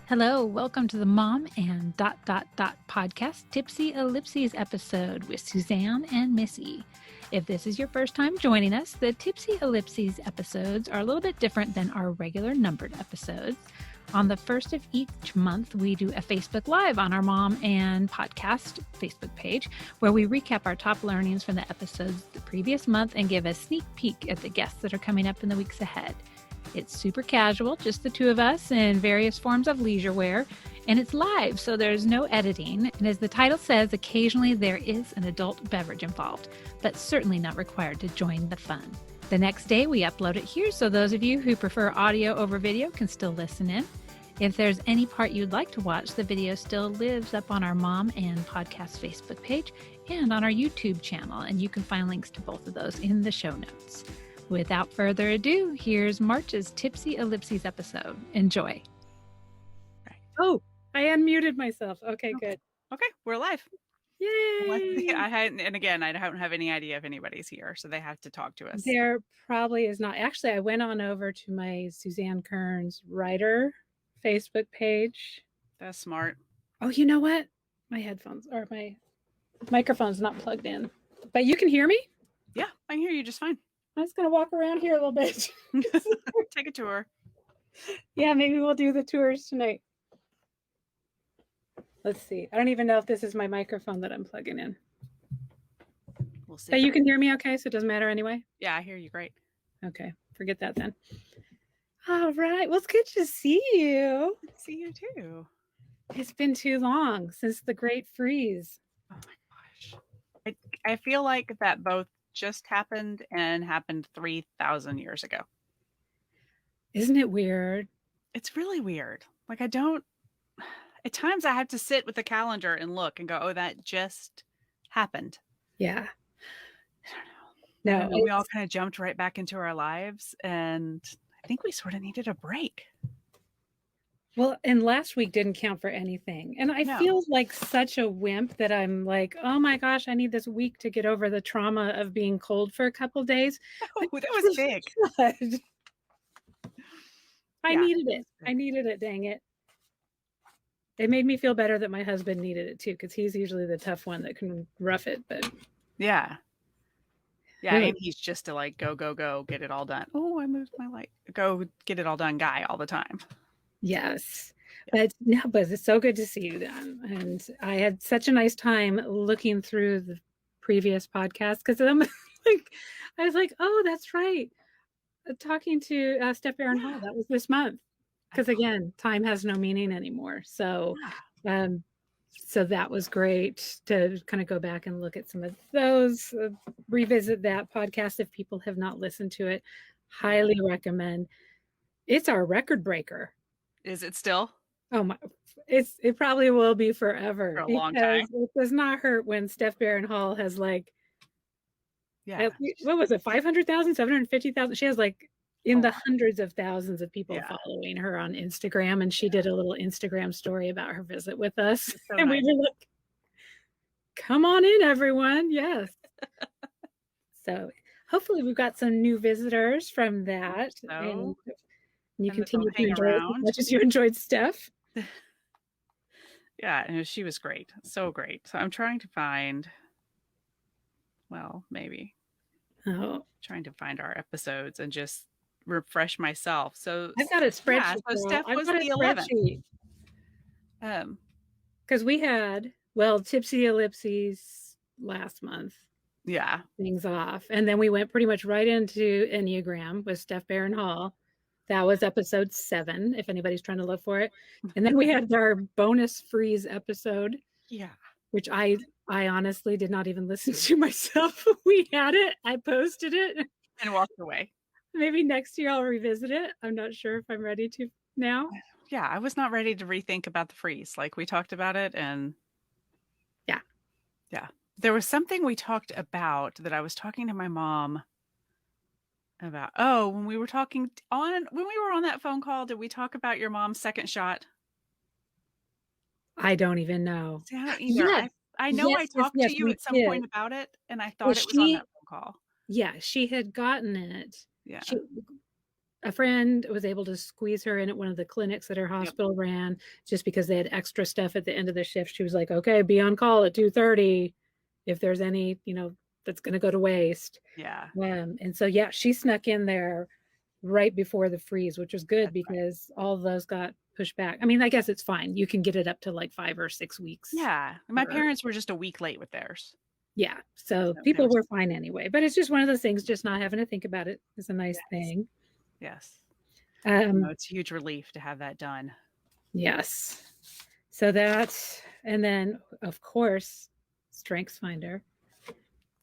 Hello, welcome to the Mom and Podcast Tipsy Ellipses episode with Susanne and Missy. If this is your first time joining us, the Tipsy Ellipses episodes are a little bit different than our regular numbered episodes. On the first of each month, we do a Facebook Live on our Mom and Podcast Facebook page, where we recap our top learnings from the episodes the previous month and give a sneak peek at the guests that are coming up in the weeks ahead. It's super casual, just the two of us in various forms of leisure wear, and it's live, so there's no editing. And as the title says, occasionally there is an adult beverage involved, but certainly not required to join the fun. The next day we upload it here, so those of you who prefer audio over video can still listen in. If there's any part you'd like to watch, the video still lives up on our Mom and Podcast Facebook page and on our YouTube channel, and you can find links to both of those in the show notes. Without further ado, here's March's Tipsy Ellipses episode. Enjoy. Oh, I unmuted myself. Okay, good. Okay, we're live. Yay! I don't have any idea if anybody's here, so they have to talk to us. There probably is not. Actually, I went on over to my Suzanne Kearns writer Facebook page. That's smart. Oh, you know what? My headphones or my microphone's not plugged in, but you can hear me? Yeah, I can hear you just fine. I'm just going to walk around here a little bit. Take a tour. Yeah, maybe we'll do the tours tonight. Let's see. I don't even know if this is my microphone that I'm plugging in. We'll see. But you can hear me okay, so it doesn't matter anyway? Yeah, I hear you great. Okay, forget that then. All right. Well, it's good to see you. Good to see you too. It's been too long since the Great Freeze. Oh my gosh. I feel like that both just happened and happened 3,000 years ago. Isn't it weird? It's really weird. Like at times I have to sit with the calendar and look and go, oh, that just happened. Yeah. I don't know. No, we all kind of jumped right back into our lives, and I think we sort of needed a break. Well, and last week didn't count for anything. And I feel like such a wimp that I'm like, oh my gosh, I need this week to get over the trauma of being cold for a couple days. Oh, that was big. I needed it. I needed it, dang it. It made me feel better that my husband needed it too, because he's usually the tough one that can rough it. But yeah. And he's just to like go, get it all done. Oh, I moved my light. Go get it all done guy all the time. Yes. But it's so good to see you then. And I had such a nice time looking through the previous podcast because I'm like, I was like, oh, that's right. Talking to Steph Barron Hall, that was this month. Because again, time has no meaning anymore. So, so that was great to kind of go back and look at some of those, revisit that podcast if people have not listened to it. Highly recommend. It's our record breaker. Is it still? Oh my! It probably will be forever. For a long time. It does not hurt when Steph Barron Hall has like, what was it? 500,000, 750,000. She has like in the hundreds of thousands of people following her on Instagram, and she did a little Instagram story about her visit with us, so and nice. We were like, "Come on in, everyone!" Yes. So hopefully we've got some new visitors from that. And you continue to enjoy it as much as you enjoyed Steph. Yeah, and she was great. So great. So I'm trying to find, maybe. Trying to find our episodes and just refresh myself. So I've got a spreadsheet. So Steph was the 11th. Because we had, Tipsy Ellipses last month. Yeah. Things off. And then we went pretty much right into Enneagram with Steph Barron Hall. That was episode 7, if anybody's trying to look for it. And then we had our bonus freeze episode. Yeah. Which I honestly did not even listen to myself. We had it. I posted it. And walked away. Maybe next year I'll revisit it. I'm not sure if I'm ready to now. Yeah, I was not ready to rethink about the freeze. Like we talked about it and yeah. There was something we talked about that I was talking to my mom about. Oh, when we were on that phone call, did we talk about your mom's second shot? I don't even know. See, I don't either. Yes. I know I talked to you at some point about it, and I thought it was on that phone call. Yeah, she had gotten it. Yeah. a friend was able to squeeze her in at one of the clinics that her hospital ran, just because they had extra stuff at the end of the shift. She was like, okay, be on call at 2:30 if there's any, that's going to go to waste. Yeah. And so, yeah, she snuck in there right before the freeze, which was good because all of those got pushed back. I mean, I guess it's fine. You can get it up to like 5 or 6 weeks. Yeah. My parents were just a week late with theirs. Yeah. So people were fine anyway. But it's just one of those things, just not having to think about it is a nice thing. Yes. It's a huge relief to have that done. Yes. So that, and then of course, StrengthsFinder.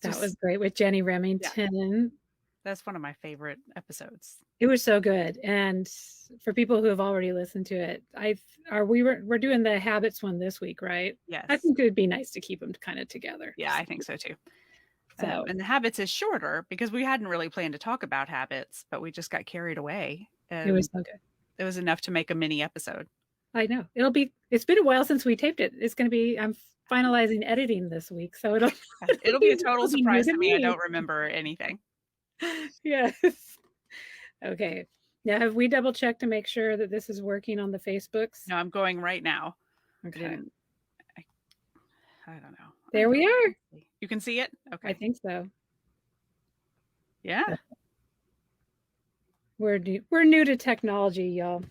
That was great with Jenny Remington. Yeah. That's one of my favorite episodes. It was so good. And for people who have already listened to it, we're doing the habits one this week, right? Yes. I think it would be nice to keep them kind of together. Yeah, I think so too. So, and the habits is shorter because we hadn't really planned to talk about habits, but we just got carried away. It was so good. It was enough to make a mini episode. I know. It's been a while since we taped it. I'm finalizing editing this week. So it'll be a total surprise to me. I don't remember anything. Yes. Okay. Now, have we double checked to make sure that this is working on the Facebooks? No, I'm going right now. Okay. I don't know. There we are. You can see it? Okay. I think so. Yeah. We're new to technology, y'all.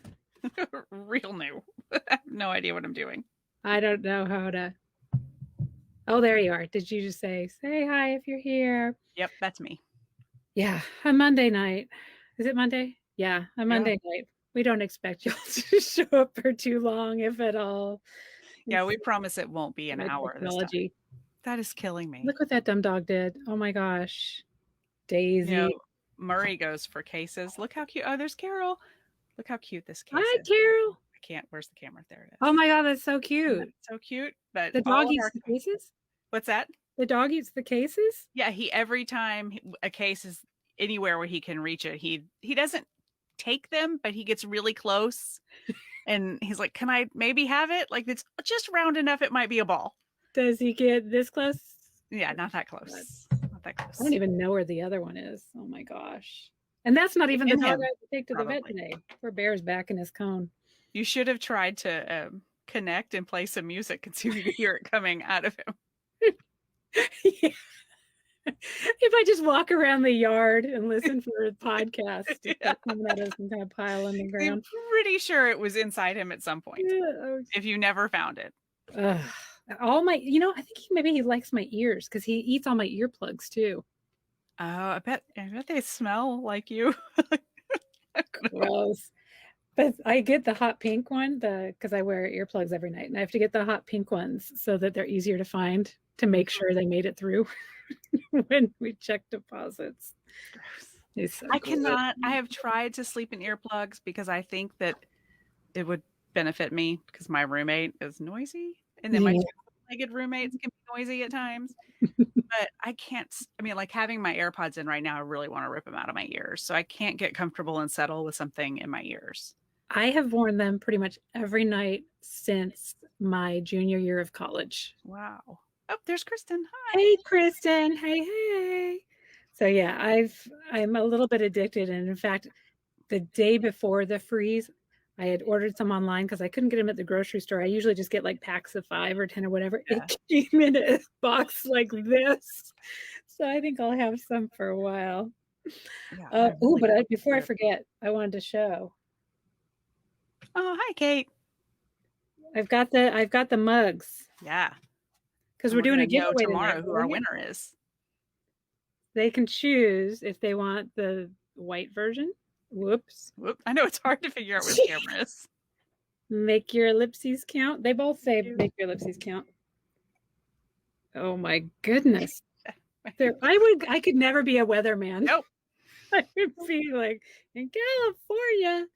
Real new. I have no idea what I'm doing. I don't know how to. Oh, there you are. Did you just say hi if you're here? Yep, that's me. Yeah, a Monday night. Is it Monday? Yeah, a Monday night. We don't expect y'all to show up for too long, if at all. Yeah, we promise it won't be an hour. Technology. That is killing me. Look what that dumb dog did. Oh my gosh. Daisy. Murray goes for cases. Look how cute. Oh, there's Carol. Look how cute this case Hi, is. Carol. I can't. Where's the camera? There it is. Oh my God, that's so cute. That's so cute. But the dog eats the cases? What's that? The dog eats the cases? Yeah, every time a case is anywhere where he can reach it, he doesn't take them, but he gets really close. And he's like, can I maybe have it? Like, it's just round enough it might be a ball. Does he get this close? Yeah, not that close. Not that close. I don't even know where the other one is. Oh my gosh. And that's not even the dog I take to the vet today. Poor Bear's back in his cone. You should have tried to connect and play some music and see if you could hear it coming out of him. Yeah. If I just walk around the yard and listen for a podcast, coming out of some kind of pile on the ground. I'm pretty sure it was inside him at some point. Yeah. If you never found it. All my, I think maybe he likes my ears because he eats all my earplugs too. Oh, I bet they smell like you. Gross. But I get the hot pink one, because I wear earplugs every night, and I have to get the hot pink ones so that they're easier to find to make sure they made it through when we check deposits. So I cannot. I have tried to sleep in earplugs because I think that it would benefit me because my roommate is noisy, and then my two-legged roommates can be noisy at times. But I can't. I mean, like having my AirPods in right now, I really want to rip them out of my ears, so I can't get comfortable and settle with something in my ears. I have worn them pretty much every night since my junior year of college. Wow. Oh, there's Kristen. Hi. Hey, Kristen. Hey. So yeah, I'm a little bit addicted. And in fact, the day before the freeze, I had ordered some online because I couldn't get them at the grocery store. I usually just get like packs of 5 or 10 or whatever. Yeah. It came in a box like this. So I think I'll have some for a while. Yeah, before I forget, I wanted to show. Oh, hi, Kate. I've got the mugs. Yeah. Because we're doing a giveaway tomorrow who our winner is. They can choose if they want the white version. Whoops. I know it's hard to figure out where the camera is. Make your ellipses count. They both say make your ellipses count. Oh my goodness. I could never be a weatherman. Nope. I would be like in California.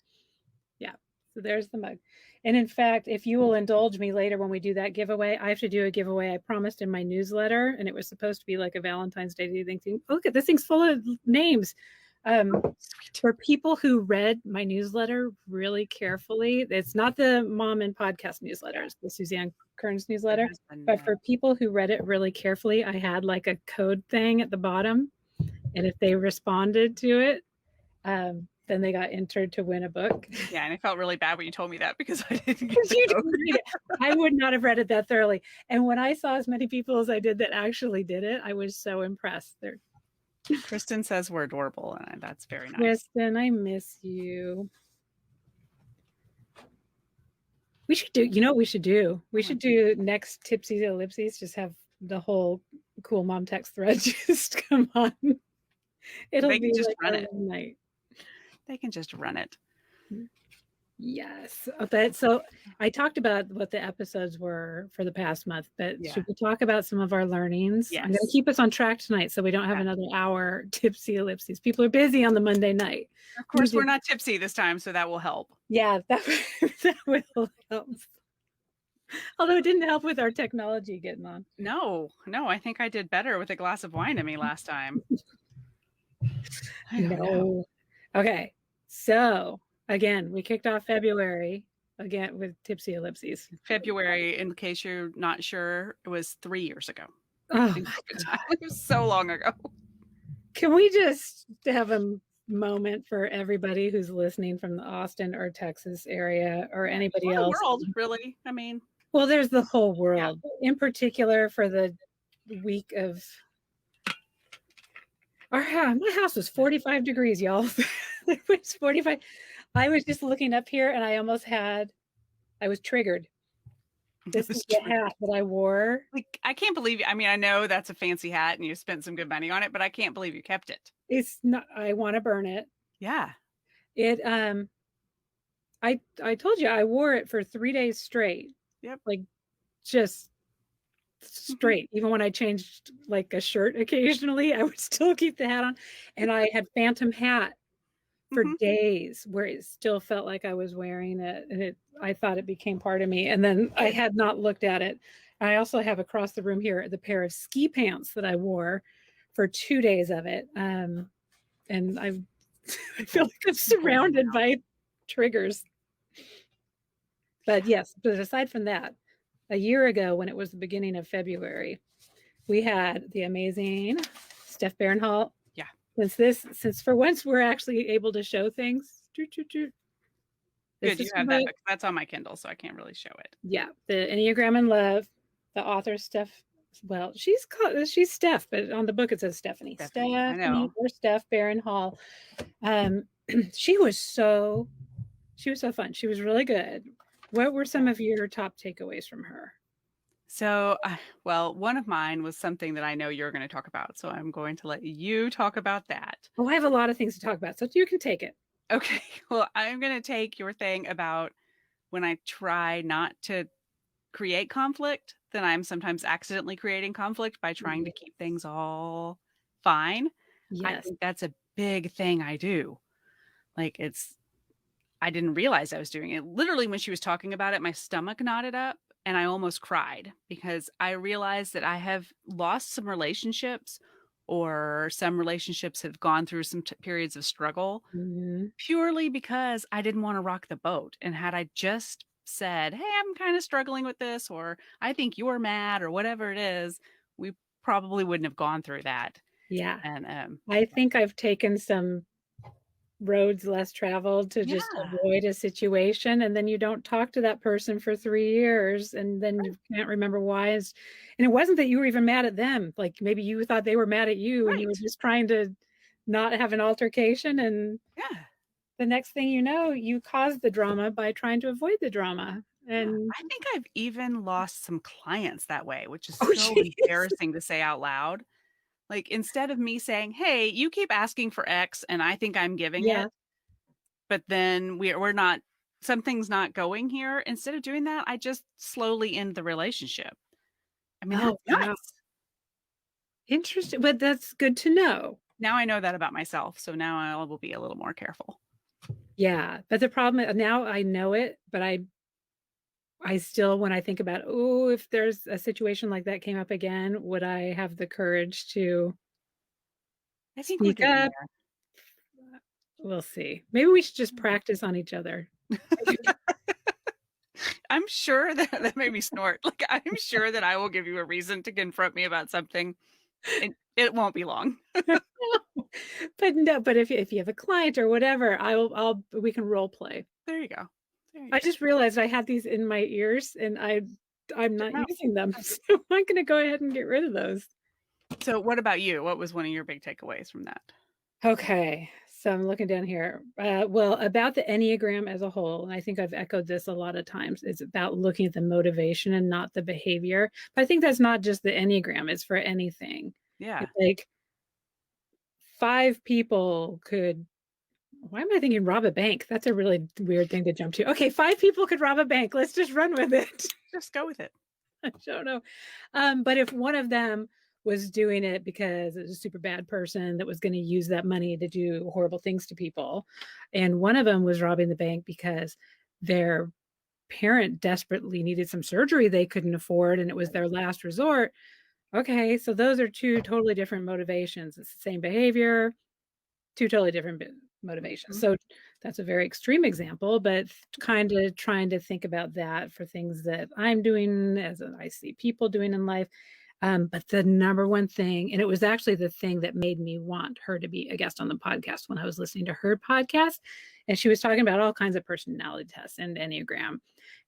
Yeah. So there's the mug. And in fact, if you will indulge me later when we do that giveaway, I have to do a giveaway I promised in my newsletter, and it was supposed to be like a Valentine's Day thing. Look at this thing's full of names. For people who read my newsletter really carefully, it's not the Mom and Podcast newsletter, it's the Susanne Kearns newsletter. But for people who read it really carefully, I had like a code thing at the bottom, and if they responded to it, then they got entered to win a book. Yeah, and I felt really bad when you told me that because I didn't get Because you the didn't read it. I would not have read it that thoroughly. And when I saw as many people as I did that actually did it, I was so impressed. Kristen says we're adorable, and that's very nice. Kristen, I miss you. We should do, you know what we should do? We should do next Tipsy Ellipses, just have the whole cool mom text thread just come on. It'll They can be just like run a it. night. They can just run it. Yes. But so I talked about what the episodes were for the past month, but Yeah. should we talk about some of our learnings? I'm going to Yes. keep us on track tonight so we don't have Yeah. another hour Tipsy Ellipses. People are busy on the Monday night. Of course, we're not tipsy this time, so that will help. Yeah, that will help. Although it didn't help with our technology getting on. No, I think I did better with a glass of wine to me last time. I don't know. Okay, so again, we kicked off February again with Tipsy Ellipses. February, in case you're not sure, it was 3 years ago. Oh, It was so long ago. can we just have a moment for everybody who's listening from the Austin or Texas area or anybody else? The world, really. I mean, well, there's the whole world. In particular, for the week of my house was 45 degrees, y'all. It was 45. I was just looking up here and I was triggered. This is the hat that I wore. Like, I can't believe, I mean, I know that's a fancy hat and you spent some good money on it, but I can't believe you kept it. It's not, I want to burn it. Yeah. It, I told you I wore it for 3 days straight. Yep. Like just straight. Even when I changed like a shirt occasionally, I would still keep the hat on. And I had phantom hat for days where it still felt like I was wearing it. And I thought it became part of me. And then I had not looked at it. I also have across the room here the pair of ski pants that I wore for 2 days of it. And I feel like I'm surrounded by triggers. But yes, but aside from that, a year ago when it was the beginning of February, we had the amazing Steph Barinhall. Yeah. Since for once we're actually able to show things. Good, you have that. That's on my Kindle, so I can't really show it. Yeah, the Enneagram in Love, the author Steph. Well, she's Steph, but on the book it says Stephanie. Stephanie, I know. Or Steph Barinhall. She was so fun. She was really good. What were some of your top takeaways from her? So, well, one of mine was something that I know you're going to talk about. So I'm going to let you talk about that. Oh, I have a lot of things to talk about, so you can take it. Okay. Well, I'm going to take your thing about when I try not to create conflict, then I'm sometimes accidentally creating conflict by trying to keep things all fine. Yes. I think that's a big thing I do. Like I didn't realize I was doing it. Literally, when she was talking about it, my stomach knotted up and I almost cried because I realized that I have lost some relationships, or some relationships have gone through some periods of struggle purely because I didn't want to rock the boat. And had I just said, hey, I'm kind of struggling with this, or I think you're mad, or whatever it is, we probably wouldn't have gone through that. Yeah. And I think I've taken some roads less traveled to just avoid a situation, and then you don't talk to that person for 3 years, and then you can't remember why. And it wasn't that you were even mad at them. Like maybe you thought they were mad at you, and you were just trying to not have an altercation, and the next thing you know, you caused the drama by trying to avoid the drama. And I think I've even lost some clients that way, which is so embarrassing to say out loud. Like, instead of me saying, hey, you keep asking for X and I think I'm giving it, but then we're not, something's not going here. Instead of doing that, I just slowly end the relationship. I mean, that's nuts. Interesting. But that's good to know. Now I know that about myself. So now I will be a little more careful. Yeah. But the problem is now I know it, but I still, when I think about, if there's a situation like that came up again, would I have the courage to speak up? We'll see. Maybe we should just practice on each other. I'm sure that made me snort. Like, I'm sure that I will give you a reason to confront me about something. It won't be long. But no, but if you have a client or whatever, we can role play. There you go. There you I go. just realized I had these in my ears and I'm not Wow. using them. So I'm going to go ahead and get rid of those. So what about you? What was one of your big takeaways from that? Okay. So I'm looking down here. Well, about the Enneagram as a whole, and I think I've echoed this a lot of times, it's about looking at the motivation and not the behavior. But I think that's not just the Enneagram, it's for anything. Yeah. It's like 5 people could, why am I thinking rob a bank? That's a really weird thing to jump to. Okay, 5 people could rob a bank. Let's just run with it. Just go with it. I don't know. But if one of them was doing it because it was a super bad person that was going to use that money to do horrible things to people, and one of them was robbing the bank because their parent desperately needed some surgery they couldn't afford and it was their last resort. Okay, so those are 2 totally different motivations. It's the same behavior, 2 totally different motivations. Mhm. So that's a very extreme example, but kind of trying to think about that for things that I'm doing as I see people doing in life. But the number one thing, and it was actually the thing that made me want her to be a guest on the podcast when I was listening to her podcast, and she was talking about all kinds of personality tests and Enneagram.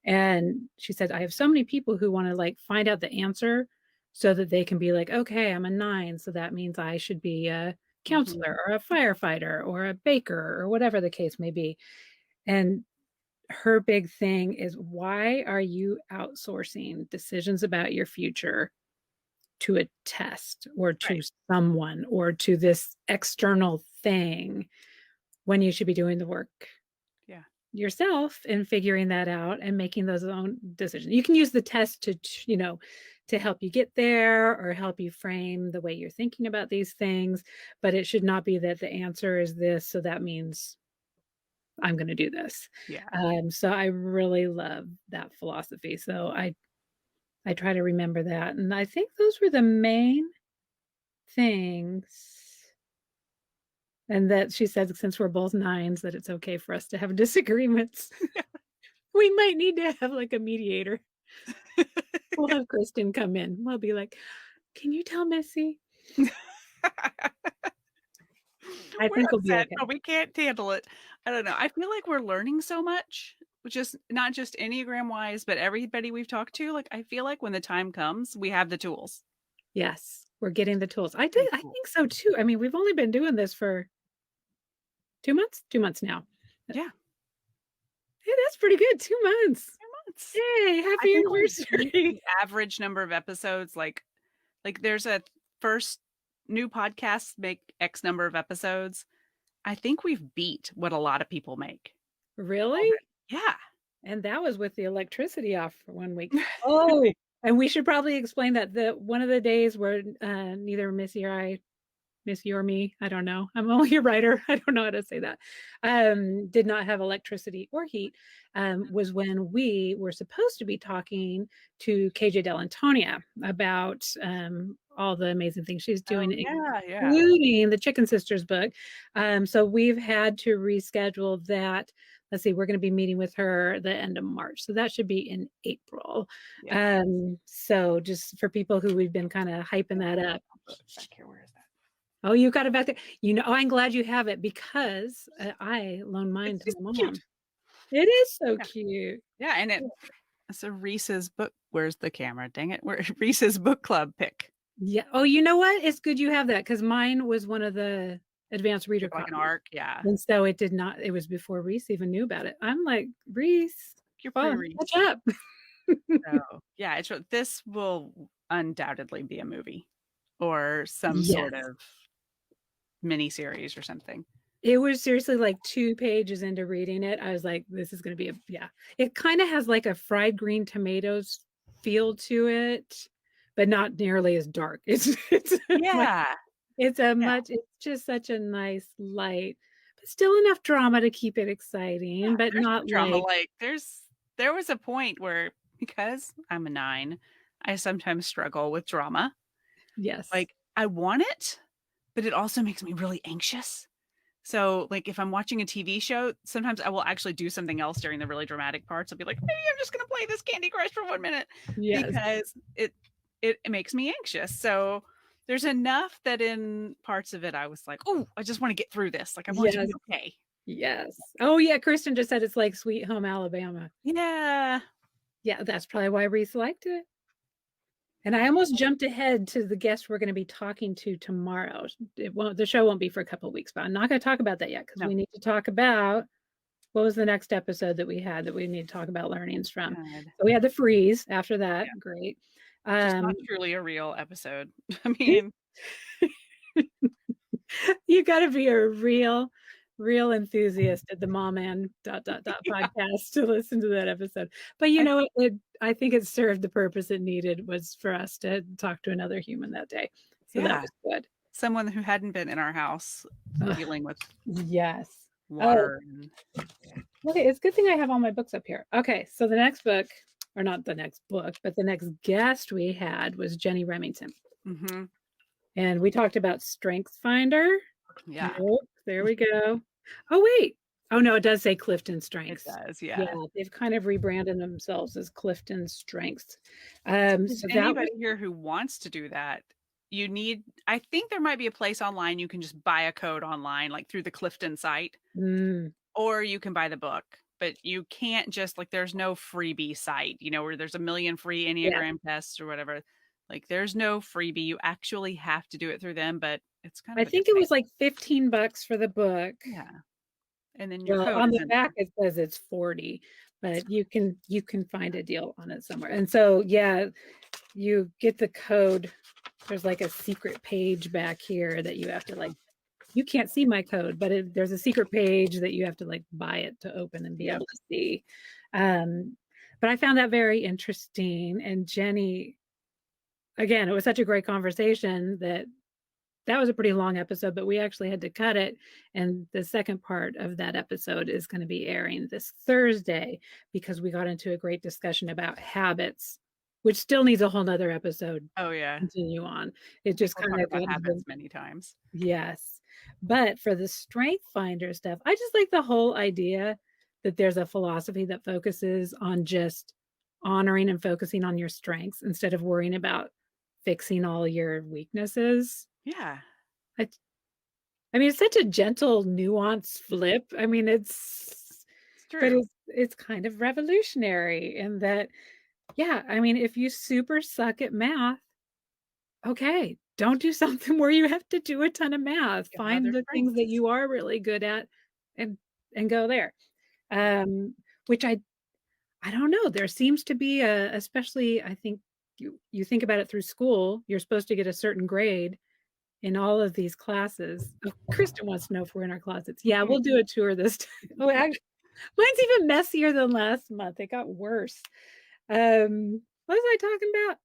And she said, I have so many people who want to like find out the answer so that they can be like, okay, I'm a 9. So that means I should be a counselor or a firefighter or a baker or whatever the case may be. And her big thing is, why are you outsourcing decisions about your future to a test or to Right. someone or to this external thing when you should be doing the work yourself and figuring that out and making those own decisions? You can use the test to help you get there or help you frame the way you're thinking about these things, but it should not be that the answer is this, so that means I'm going to do this. Yeah. So I really love that philosophy. So I try to remember that. And I think those were the main things. And that she said, since we're both 9s, that it's okay for us to have disagreements. We might need to have like a mediator. We'll have Kristen come in. We'll be like, can you tell Missy? I think we'll be okay. But we can't handle it. I don't know. I feel like we're learning so much, which is not just Enneagram wise, but everybody we've talked to. Like, I feel like when the time comes, we have the tools. Yes, we're getting the tools. I think so too. I mean, we've only been doing this for 2 months? 2 months now. Yeah. Hey, that's pretty good. 2 months. 2 months. Yay, happy anniversary. The average number of episodes, like there's a first new podcast make X number of episodes. I think we've beat what a lot of people make. Really? Yeah. And that was with the electricity off for 1 week. Oh, and we should probably explain that one of the days where neither Missy or me, I don't know, I'm only a writer, I don't know how to say that, did not have electricity or heat, was when we were supposed to be talking to KJ Delantonia about all the amazing things she's doing, including the Chicken Sisters book. So we've had to reschedule that. Let's see, we're going to be meeting with her the end of March. So that should be in April. Yeah. So just for people who we've been kind of hyping that up. Back here, where is that? Oh, you got it back there. I'm glad you have it because I loaned mine to my mom. Cute. It is so cute. Yeah, and it's a Reese's book. Where's the camera? Dang it. Reese's book club pick. Yeah. Oh, you know what? It's good you have that because mine was one of the advanced reader like an ARC, yeah. And so it did not, it was before Reese even knew about it. I'm like, Reese, you're pretty catch up. So, yeah, this will undoubtedly be a movie or some sort of mini series or something. It was seriously like 2 pages into reading it. I was like, this is going to be it kind of has like a fried green tomatoes feel to it, but not nearly as dark. It's just such a nice light, but still enough drama to keep it exciting, but not drama. Like there was a point where, because I'm a 9, I sometimes struggle with drama. Yes. Like I want it, but it also makes me really anxious. So like if I'm watching a TV show, sometimes I will actually do something else during the really dramatic parts. I'll be like, maybe I'm just going to play this Candy Crush for 1 minute because it makes me anxious. So there's enough that in parts of it, I was like, oh, I just want to get through this. Like, I want it to Yes. be okay. Yes. Oh yeah, Kristen just said it's like Sweet Home Alabama. Yeah. Yeah, that's probably why Reese liked it. And I almost jumped ahead to the guest we're going to be talking to tomorrow. The show won't be for a couple of weeks, but I'm not going to talk about that yet because we need to talk about what was the next episode that we had that we need to talk about learnings from. God. So we had the freeze after that. Yeah. Great. Just not truly a real episode. I mean, you got to be a real enthusiast at the Mom and ... podcast to listen to that episode. But you know, I think it served the purpose it needed, was for us to talk to another human that day. So that was good. Someone who hadn't been in our house dealing with Oh. water. Okay, it's a good thing I have all my books up here. Okay, so the next book, or not the next book, but the next guest we had was Jenny Remington. Mm-hmm. And we talked about Strength Finder. Yeah. Oh, there we go. Oh, wait. Oh, no, it does say Clifton Strengths. It does, yeah. Yeah, they've kind of rebranded themselves as Clifton Strengths. So anybody here who wants to do that, I think there might be a place online you can just buy a code online, like through the Clifton site, or you can buy the book. But you can't just, like, there's no freebie site, you know, where there's a million free Enneagram tests or whatever. Like, there's no freebie. You actually have to do it through them, but it's kind of, I think it was like $15 for the book. Yeah. And then your code on the back it says it's 40, but you can find a deal on it somewhere. And so, yeah, you get the code. There's like a secret page back here that you have to, like, you can't see my code, but there's a secret page that you have to, like, buy it to open and be able to see. But I found that very interesting. And Jenny, again, it was such a great conversation that was a pretty long episode, but we actually had to cut it. And the second part of that episode is going to be airing this Thursday, because we got into a great discussion about habits, which still needs a whole nother episode. Oh yeah. Continue on. It just kind of got habits many times. Yes. But for the Strength Finder stuff, I just like the whole idea that there's a philosophy that focuses on just honoring and focusing on your strengths instead of worrying about fixing all your weaknesses. Yeah. I mean, it's such a gentle, nuanced flip. I mean, it's true. But it's kind of revolutionary in that, yeah, I mean, if you super suck at math, okay, don't do something where you have to do a ton of math. Find the things that you are really good at and go there. Which I don't know. There seems to be especially, I think you think about it through school, you're supposed to get a certain grade in all of these classes. Oh, Kristen wants to know if we're in our closets. Yeah, we'll do a tour this time. Oh, actually, mine's even messier than last month. It got worse. What was I talking about?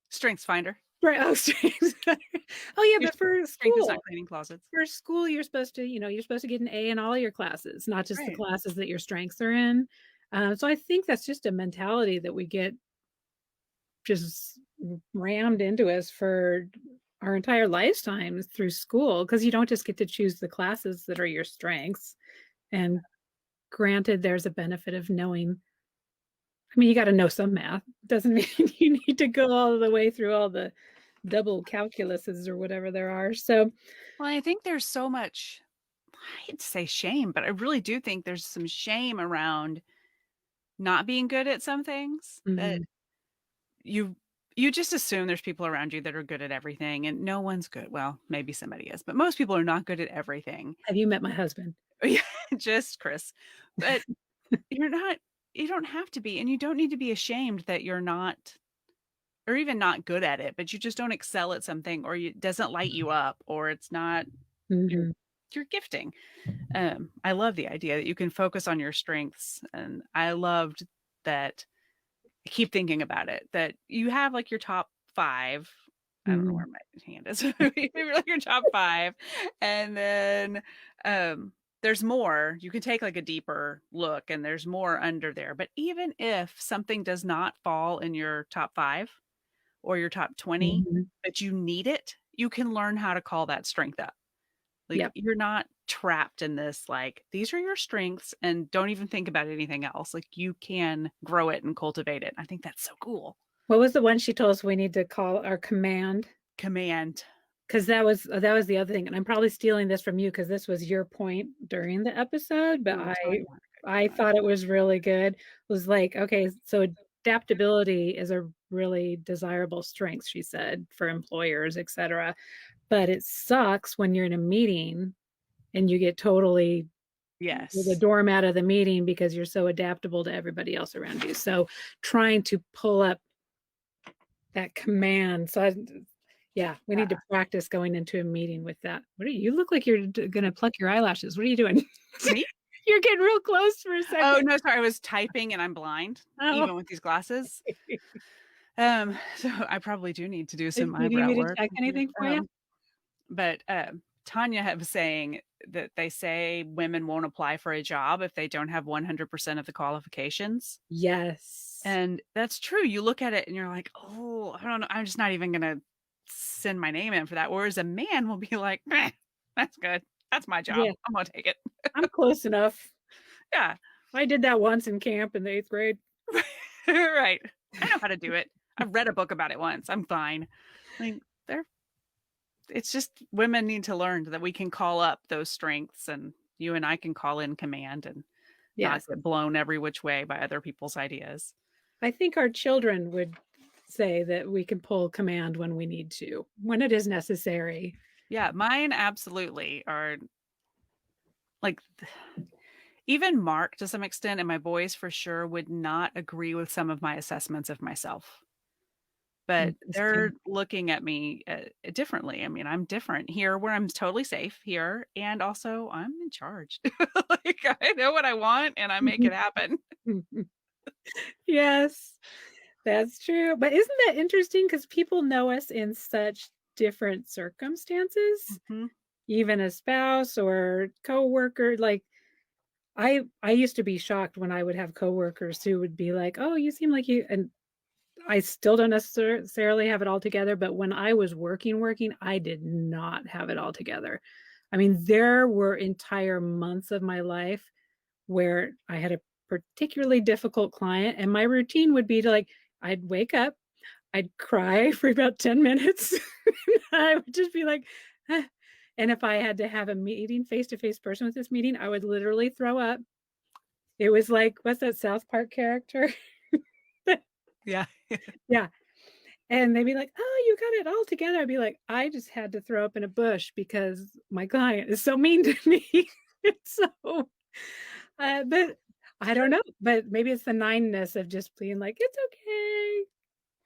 Strengths Finder. Right. Oh, Strengths Finder. Oh, yeah, but for school, is not cleaning closets. For school, you're supposed to get an A in all your classes, not just the classes that your strengths are in. So I think that's just a mentality that we get just rammed into us for our entire lifetimes through school, because you don't just get to choose the classes that are your strengths. And granted, there's a benefit of knowing. I mean, you got to know some math. Doesn't mean you need to go all the way through all the double calculuses or whatever there are. So, well, I think there's so much, I hate to say shame, but I really do think there's some shame around not being good at some things. That you just assume there's people around you that are good at everything, and no one's good. Well, maybe somebody is, but most people are not good at everything. Have you met my husband? Yeah, just Chris. But you don't have to be, and you don't need to be ashamed that you're not, or even not good at it, but you just don't excel at something, or it doesn't light you up, or it's not your gifting. I love the idea that you can focus on your strengths. And I loved that. I keep thinking about it, that you have like your top 5. I don't know where my hand is. Maybe like your top 5. And then there's more. You can take like a deeper look, and there's more under there. But even if something does not fall in your top 5 or your top 20, but you need it, you can learn how to call that strength up. Like, you're not trapped in this, like, these are your strengths and don't even think about anything else. Like, you can grow it and cultivate it. I think that's so cool. What was the one she told us we need to call our command? Command. because that was the other thing, and I'm probably stealing this from you because this was your point during the episode, but I thought it was really good. It was like, okay, so adaptability is a really desirable strength, she said, for employers, etc. But it sucks when you're in a meeting and you get totally the doormat of the meeting because you're so adaptable to everybody else around you. So trying to pull up that command. So we need to practice going into a meeting with that. You look like you're gonna pluck your eyelashes. What are you doing? Me? You're getting real close for a second. Oh no, sorry. I was typing and I'm blind, even with these glasses. So I probably do need to do some eyebrow work. Check anything for you? But Tanya was saying that they say women won't apply for a job if they don't have 100% of the qualifications. Yes. And that's true. You look at it and you're like, oh, I don't know. I'm just not even going to send my name in for that. Whereas a man will be like, that's good. That's my job. Yeah. I'm going to take it. I'm close enough. Yeah. I did that once in camp in the 8th grade. Right. I know how to do it. I've read a book about it once. I'm fine. I mean, it's just women need to learn that we can call up those strengths, and you and I can call in command and not get blown every which way by other people's ideas. I think our children would say that we can pull command when we need to, when it is necessary. Yeah, mine absolutely are like, even Mark to some extent, and my boys for sure would not agree with some of my assessments of myself. But they're looking at me differently. I mean, I'm different here where I'm totally safe here. And also I'm in charge. Like I know what I want and I make it happen. Yes, that's true. But isn't that interesting? Because people know us in such different circumstances, even a spouse or coworker. Like I used to be shocked when I would have coworkers who would be like, oh, you seem like you, and I still don't necessarily have it all together, but when I was working, I did not have it all together. I mean, there were entire months of my life where I had a particularly difficult client, and my routine would be to like, I'd wake up, I'd cry for about 10 minutes. I would just be like, ah. And if I had to have a meeting, face-to-face person with this meeting, I would literally throw up. It was like, what's that South Park character? Yeah. Yeah. And they'd be like, oh, you got it all together. I'd be like, I just had to throw up in a bush because my client is so mean to me. So, but I don't know. But maybe it's the 9-ness of just being like, it's okay.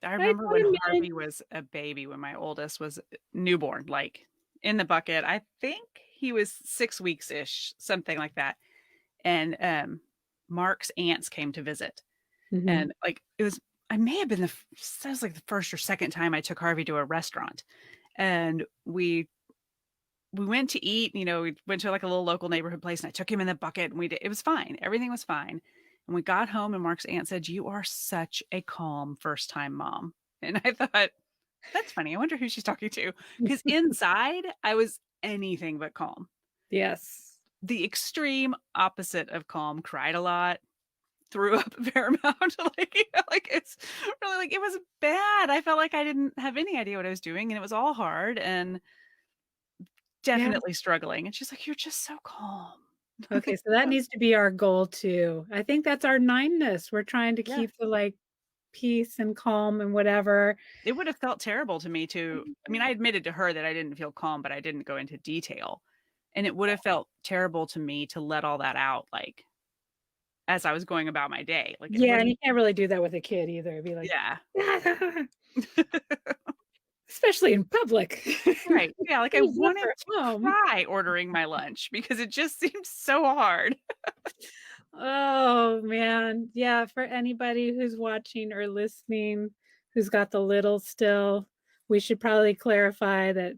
I remember when Harvey was a baby, when my oldest was newborn, like in the bucket. I think he was 6 weeks-ish, something like that. And Mark's aunts came to visit. And like, I may have been that was like the first or second time I took Harvey to a restaurant, and we went to eat, we went to like a little local neighborhood place, and I took him in the bucket, and it was fine. Everything was fine. And we got home and Mark's aunt said, you are such a calm first time mom. And I thought, that's funny. I wonder who she's talking to. Because inside I was anything but calm. Yes. The extreme opposite of calm. Cried a lot. Threw up a fair amount. Like it's really like, it was bad. I felt like I didn't have any idea what I was doing, and it was all hard and definitely struggling. And she's like, you're just so calm. Okay, so that needs to be our goal too. I think that's our 9-ness. We're trying to keep the like peace and calm and whatever. It would have felt terrible to me to, I mean, I admitted to her that I didn't feel calm, but I didn't go into detail. And it would have felt terrible to me to let all that out, like, as I was going about my day. Like, yeah, and you can't really do that with a kid either. It'd be like, yeah. Especially in public. Right. Yeah, like I wanted to cry ordering my lunch because it just seemed so hard. Oh, man. Yeah, for anybody who's watching or listening, who's got the little still, we should probably clarify that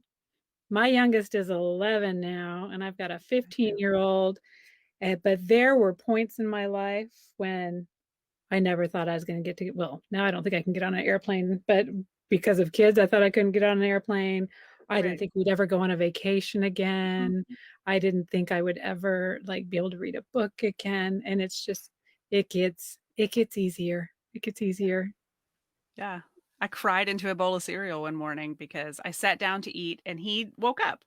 my youngest is 11 now, and I've got a 15-year-old. But there were points in my life when I never thought I was going to get to, well, now I don't think I can get on an airplane, but because of kids, I thought I couldn't get on an airplane. I didn't think we'd ever go on a vacation again. I didn't think I would ever like be able to read a book again. And it's just, it gets easier. It gets easier. Yeah. I cried into a bowl of cereal one morning because I sat down to eat and he woke up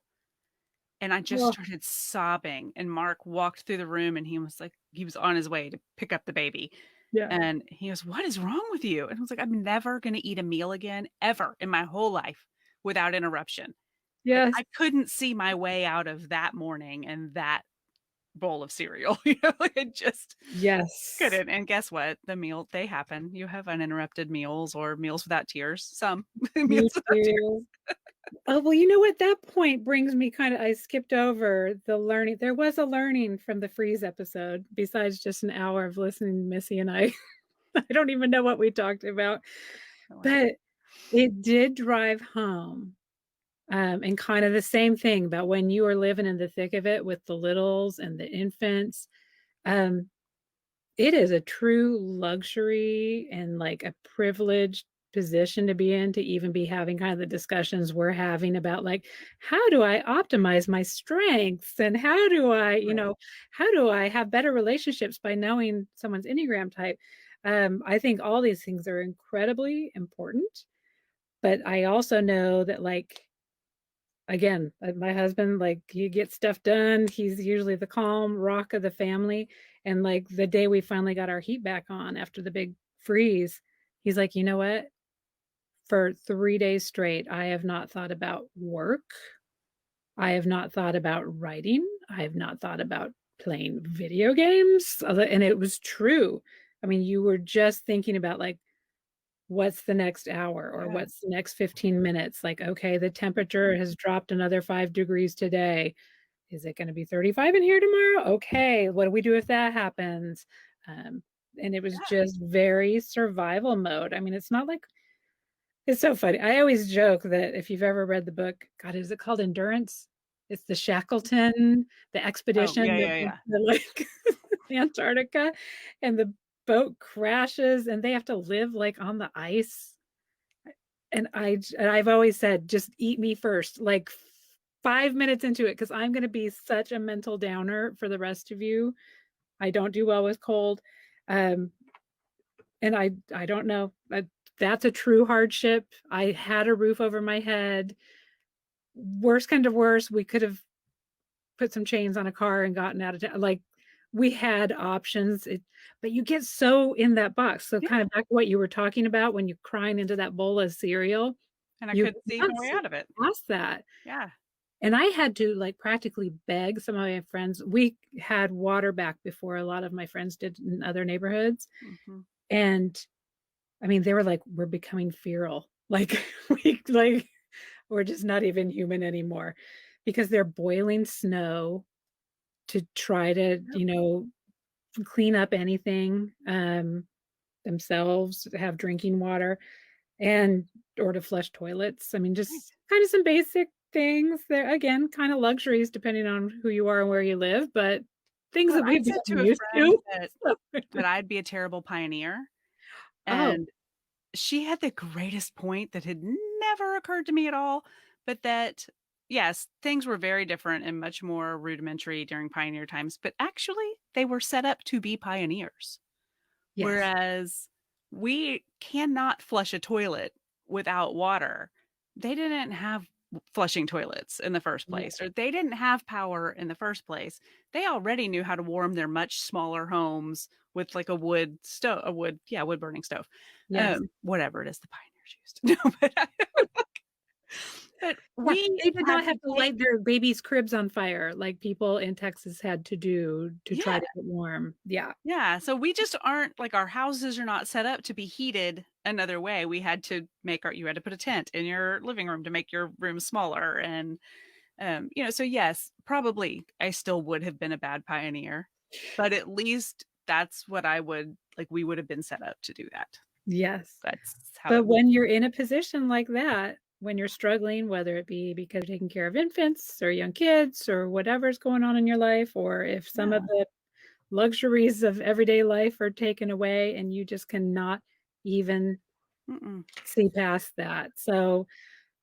and I just Well, started sobbing. And Mark walked through the room and he was like, he was on his way to pick up the baby. yeah. And he goes, "What is wrong with you?" And I was like, "I'm never going to eat a meal again, ever in my whole life without interruption." Like, Yes. I couldn't see my way out of that morning and that bowl of cereal. You know, like I just Yes. couldn't. And guess what? They happen. You have uninterrupted meals or meals without tears. Some Me meals without tears. too. Oh, well, you know what? That point brings me I skipped over the learning. There was a learning from the freeze episode besides just an hour of listening to Missy and I. I don't even know what we talked about, but it did drive home. And kind of the same thing about when you are living in the thick of it with the littles and the infants. Um, it is a true luxury and like a privileged position to be in, to even be having kind of the discussions we're having about like, how do I optimize my strengths and how do I, how do I have better relationships by knowing someone's Enneagram type? I think all these things are incredibly important, but I also know that like, again, my husband, like he gets stuff done. He's usually the calm rock of the family. And like the day we finally got our heat back on after the big freeze, he's like, you know what? For 3 days straight, I have not thought about work. I have not thought about writing. I have not thought about playing video games. And it was true. I mean, you were just thinking about like, what's the next hour or what's the next 15 minutes? Like, okay, the temperature has dropped another 5 degrees today. Is it going to be 35 in here tomorrow? Okay, what do we do if that happens? And it was just very survival mode. I mean, it's not like, it's so funny. I always joke that if you've ever read the book, God, is it called Endurance? It's the Shackleton, the expedition, like Antarctica, and the boat crashes and they have to live like on the ice. And I've always said, just eat me first, like 5 minutes into it, because I'm going to be such a mental downer for the rest of you. I don't do well with cold. And I don't know. That's a true hardship. I had a roof over my head. Worst kind of worse, we could have put some chains on a car and gotten out of town. Like we had options, but you get so in that box. So kind of back to what you were talking about when you're crying into that bowl of cereal. And I couldn't see my way out of it. Past that. Yeah. And I had to like practically beg some of my friends. We had water back before a lot of my friends did in other neighborhoods. Mm-hmm. And I mean, they were like, we're becoming feral. Like we're just not even human anymore because they're boiling snow to try to, clean up anything themselves, have drinking water or to flush toilets. I mean, just kind of some basic things there. Again, kind of luxuries depending on who you are and where you live, but things that we've said to a friend that I'd be a terrible pioneer. And she had the greatest point that had never occurred to me at all, but that yes, things were very different and much more rudimentary during pioneer times, but actually they were set up to be pioneers. Yes. Whereas we cannot flush a toilet without water. They didn't have flushing toilets in the first place, or they didn't have power in the first place. They already knew how to warm their much smaller homes with like a wood burning stove. Yes. Whatever it is the pioneers used. But they did not have to light their babies' cribs on fire like people in Texas had to do to try to get warm. Yeah. Yeah. So we just aren't like, our houses are not set up to be heated another way. We had to you had to put a tent in your living room to make your room smaller. And, so yes, probably I still would have been a bad pioneer, but at least that's what we would have been set up to do that. Yes. That's how. But when you're in a position like that, when you're struggling, whether it be because you're taking care of infants or young kids or whatever's going on in your life, or if some of the luxuries of everyday life are taken away and you just cannot even see past that. So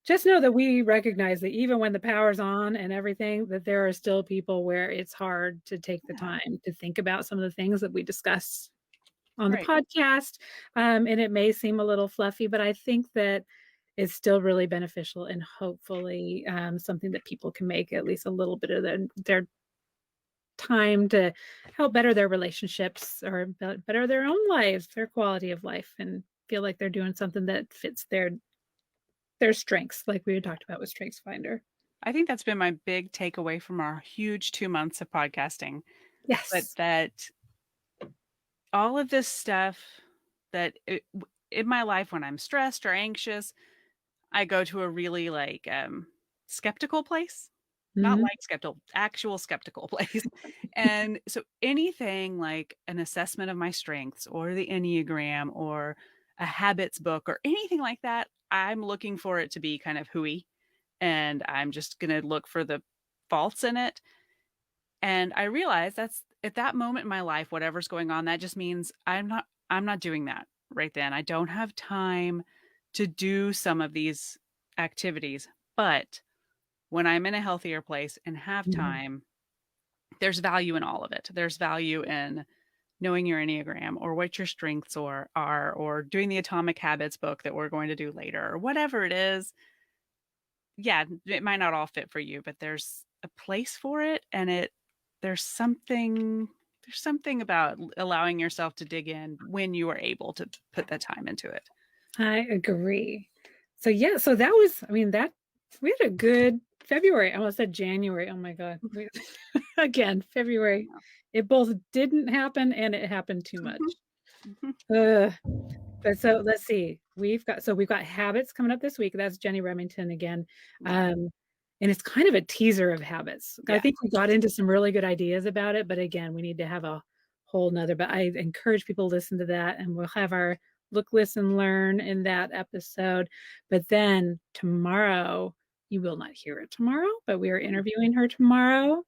just know that we recognize that even when the power's on and everything, that there are still people where it's hard to take the time to think about some of the things that we discuss. on the podcast. And it may seem a little fluffy, but I think that it's still really beneficial and hopefully something that people can make at least a little bit of their time to help better their relationships or better their own lives, their quality of life, and feel like they're doing something that fits their strengths, like we had talked about with Strengths Finder. I think that's been my big takeaway from our huge 2 months of podcasting. Yes. But that all of this stuff that in my life, when I'm stressed or anxious, I go to a really like skeptical place. Not like skeptical, actual skeptical place. And so anything like an assessment of my strengths or the Enneagram or a habits book or anything like that, I'm looking for it to be kind of hooey. And I'm just going to look for the faults in it. And I realize that's at that moment in my life, whatever's going on, that just means I'm not doing that right then. I don't have time to do some of these activities, but when I'm in a healthier place and have time, there's value in all of it. There's value in knowing your Enneagram or what your strengths are, or doing the Atomic Habits book that we're going to do later, or whatever it is. Yeah, it might not all fit for you, but there's a place for it. And there's something about allowing yourself to dig in when you are able to put that time into it. I agree. So yeah, so that was, we had a good February. I almost said January. Oh my God. Again, February. It both didn't happen and it happened too much. But so let's see. We've got habits coming up this week. That's Jenny Remington again. And it's kind of a teaser of habits. Yeah. I think we got into some really good ideas about it, but again, we need to have a whole nother, but I encourage people to listen to that, and we'll have our look, listen, learn in that episode. But then tomorrow, you will not hear it tomorrow, but we are interviewing her tomorrow.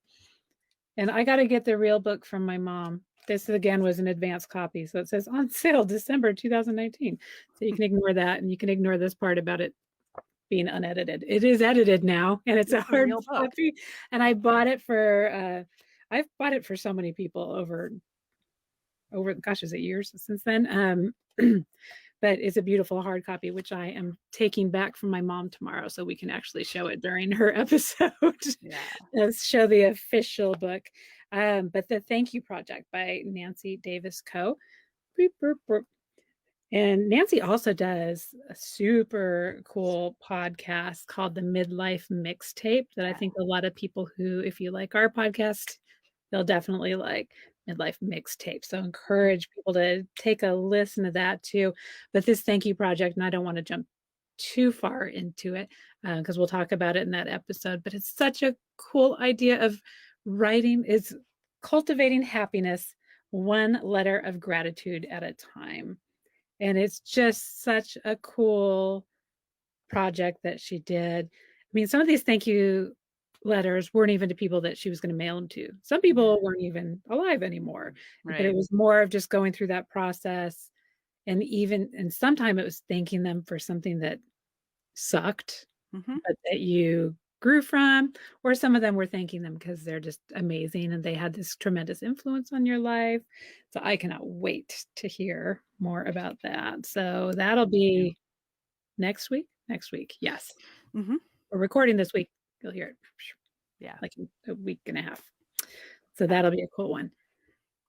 And I got to get the real book from my mom. This again was an advanced copy. So it says on sale December 2019. So you can ignore that, and you can ignore this part about it being unedited. It is edited now, and it's a hard copy. And I bought it for I've bought it for so many people over gosh, is it years since then? But it's a beautiful hard copy, which I am taking back from my mom tomorrow, so we can actually show it during her episode. Yeah. Let's show the official book. But the Thank You Project by Nancy Davis Coe. And Nancy also does a super cool podcast called the Midlife Mixtape that I think a lot of people who, if you like our podcast, they'll definitely like Midlife Mixtape. So encourage people to take a listen to that too. But this Thank You Project, and I don't want to jump too far into it because we'll talk about it in that episode, but it's such a cool idea of writing, is cultivating happiness one letter of gratitude at a time. And it's just such a cool project that she did. I mean, some of these thank you letters weren't even to people that she was going to mail them to. Some people weren't even alive anymore. Right. But it was more of just going through that process. And sometimes it was thanking them for something that sucked, but that you grew from, or some of them were thanking them because they're just amazing and they had this tremendous influence on your life. So I cannot wait to hear more about that. So that'll be next week. Yes. We're recording this week. You'll hear it. Yeah. Like a week and a half. So that'll be a cool one.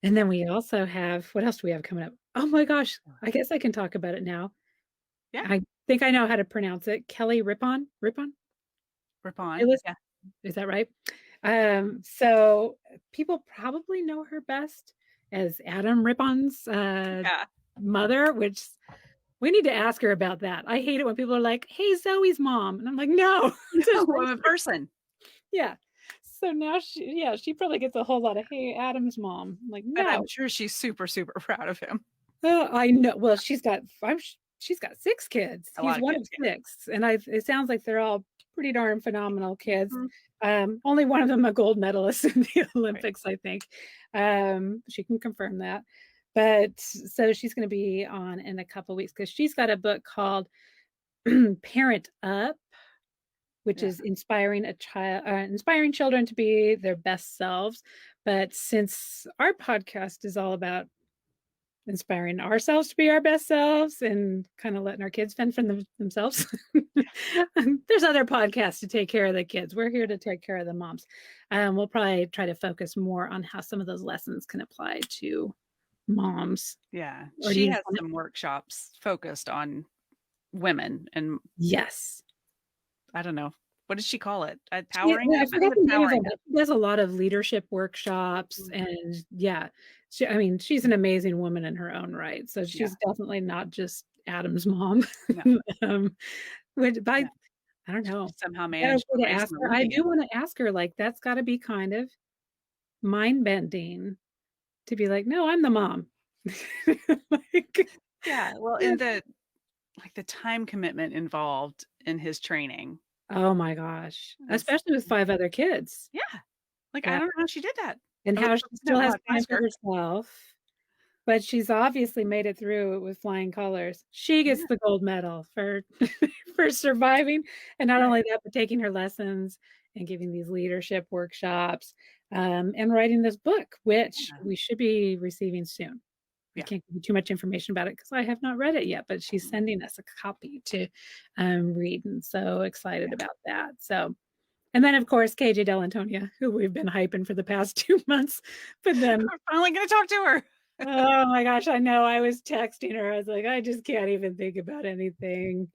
And then we also have, what else do we have coming up? Oh my gosh. I guess I can talk about it now. Yeah. I think I know how to pronounce it. Kelly Rippon. Yeah. Is that right? So people probably know her best as Adam Rippon's mother, which we need to ask her about that. I hate it when people are like, hey, Zoe's mom. And I'm like, no. I'm a person. Yeah. So now she probably gets a whole lot of, hey, Adam's mom. I'm like, no. But I'm sure she's super, super proud of him. Oh, I know. Well, she's got 6 kids. He's one of 6. And it sounds like they're all pretty darn phenomenal kids. Only one of them a gold medalist in the Olympics, right. I think. She can confirm that. But so she's going to be on in a couple of weeks because she's got a book called Parent Up, which is inspiring children to be their best selves. But since our podcast is all about inspiring ourselves to be our best selves and kind of letting our kids fend for themselves. There's other podcasts to take care of the kids. We're here to take care of the moms. We'll probably try to focus more on how some of those lessons can apply to moms. Yeah. She has some workshops focused on women and yes. I don't know. What does she call it? Powering? I forget the name of it. She does a lot of leadership workshops and she's an amazing woman in her own right. So she's definitely not just Adam's mom. No. I don't know. Somehow managed to ask her. I do want to ask her, like, that's got to be kind of mind bending to be like, no, I'm the mom. Well, and the time commitment involved in his training. Oh my gosh. Especially with 5 other kids. Yeah. I don't know how she did that. And how she still has time for herself. But she's obviously made it through with flying colors. She gets the gold medal for for surviving. And not only that, but taking her lessons and giving these leadership workshops and writing this book, which we should be receiving soon. I can't give you too much information about it because I have not read it yet, but she's sending us a copy to read. And so excited about that. So, and then of course, KJ Delantonia, who we've been hyping for the past 2 months, but then we're finally going to talk to her. Oh my gosh. I know. I was texting her. I was like, I just can't even think about anything.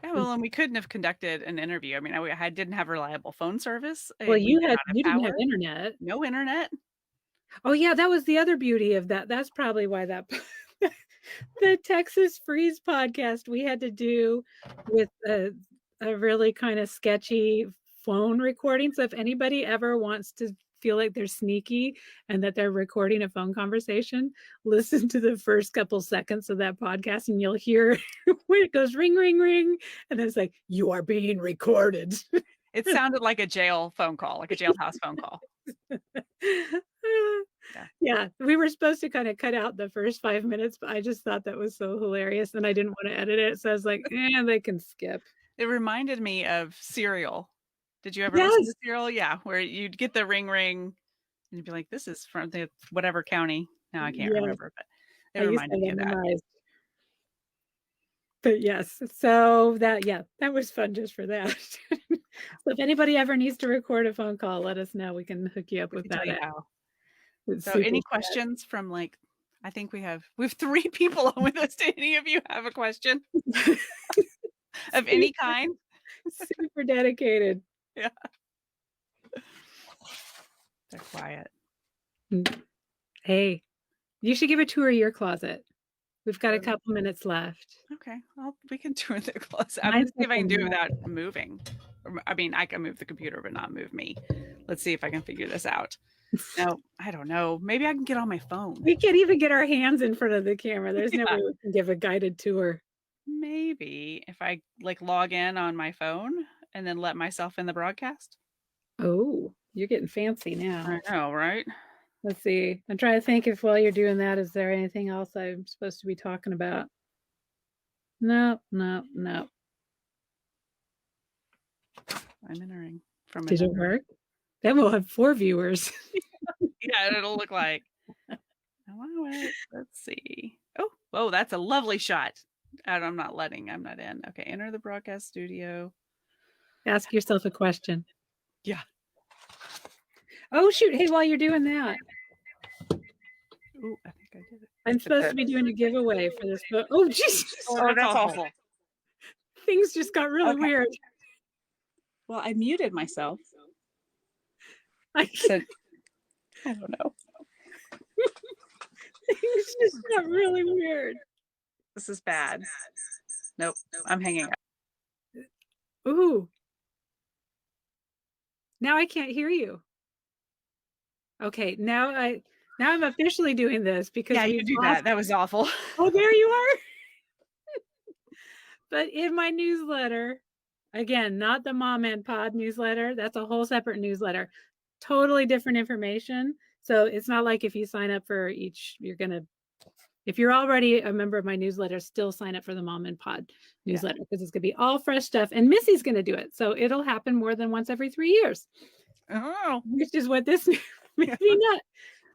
Yeah, well, and we couldn't have conducted an interview. I mean, I didn't have reliable phone service. Well, you didn't have internet. No internet. Oh yeah, that was the other beauty of that. That's probably why that the Texas Freeze podcast we had to do with a really kind of sketchy phone recording. So if anybody ever wants to feel like they're sneaky and that they're recording a phone conversation, listen to the first couple seconds of that podcast and you'll hear when it goes ring, ring, ring. And then it's like, you are being recorded. It sounded like a jail phone call, like a jailhouse phone call. Yeah, we were supposed to kind of cut out the first 5 minutes, but I just thought that was so hilarious and I didn't want to edit it. So I was like, they can skip. It reminded me of Serial. Did you ever listen to Serial? Yeah, where you'd get the ring ring and you'd be like, this is from the whatever county. Now I can't remember, but it reminded me of that. But yes, so that was fun just for that. So if anybody ever needs to record a phone call, let us know. We can hook you up with that. So any questions from I think we have 3 people on with us. Do any of you have a question of any kind? Super dedicated. Yeah. They're quiet. Hey, you should give a tour of your closet. We've got a couple minutes left. Okay. Well, we can tour the closet. I'm going to see if I can do it without moving. I mean, I can move the computer, but not move me. Let's see if I can figure this out. No, I don't know. Maybe I can get on my phone. We can't even get our hands in front of the camera. There's no way we can give a guided tour. Maybe if I log in on my phone and then let myself in the broadcast. Oh, you're getting fancy now. I know, right? Let's see. I'm trying to think if while you're doing that, is there anything else I'm supposed to be talking about? No. I'm entering from. Did it work? Then we'll have 4 viewers. Yeah, it'll look like. Allow it. Let's see. Oh, that's a lovely shot. I'm not in. Okay, enter the broadcast studio. Ask yourself a question. Yeah. Oh shoot! Hey, while you're doing that, I think I did it. I'm supposed to be doing a giveaway for this book. Oh Jesus! Oh, that's awful. Things just got really weird. Well, I muted myself. I don't know. Things just got really weird. This is bad. Nope. I'm hanging up. Ooh. Now I can't hear you. Okay, now I'm officially doing this because you do that. That was awful. Oh, there you are. But in my newsletter, again, not the Mom and Pod newsletter. That's a whole separate newsletter. Totally different information. So it's not like if you sign up for each, if you're already a member of my newsletter, still sign up for the Mom and Pod newsletter because it's going to be all fresh stuff. And Missy's going to do it. So it'll happen more than once every 3 years. Oh, which is what this maybe not.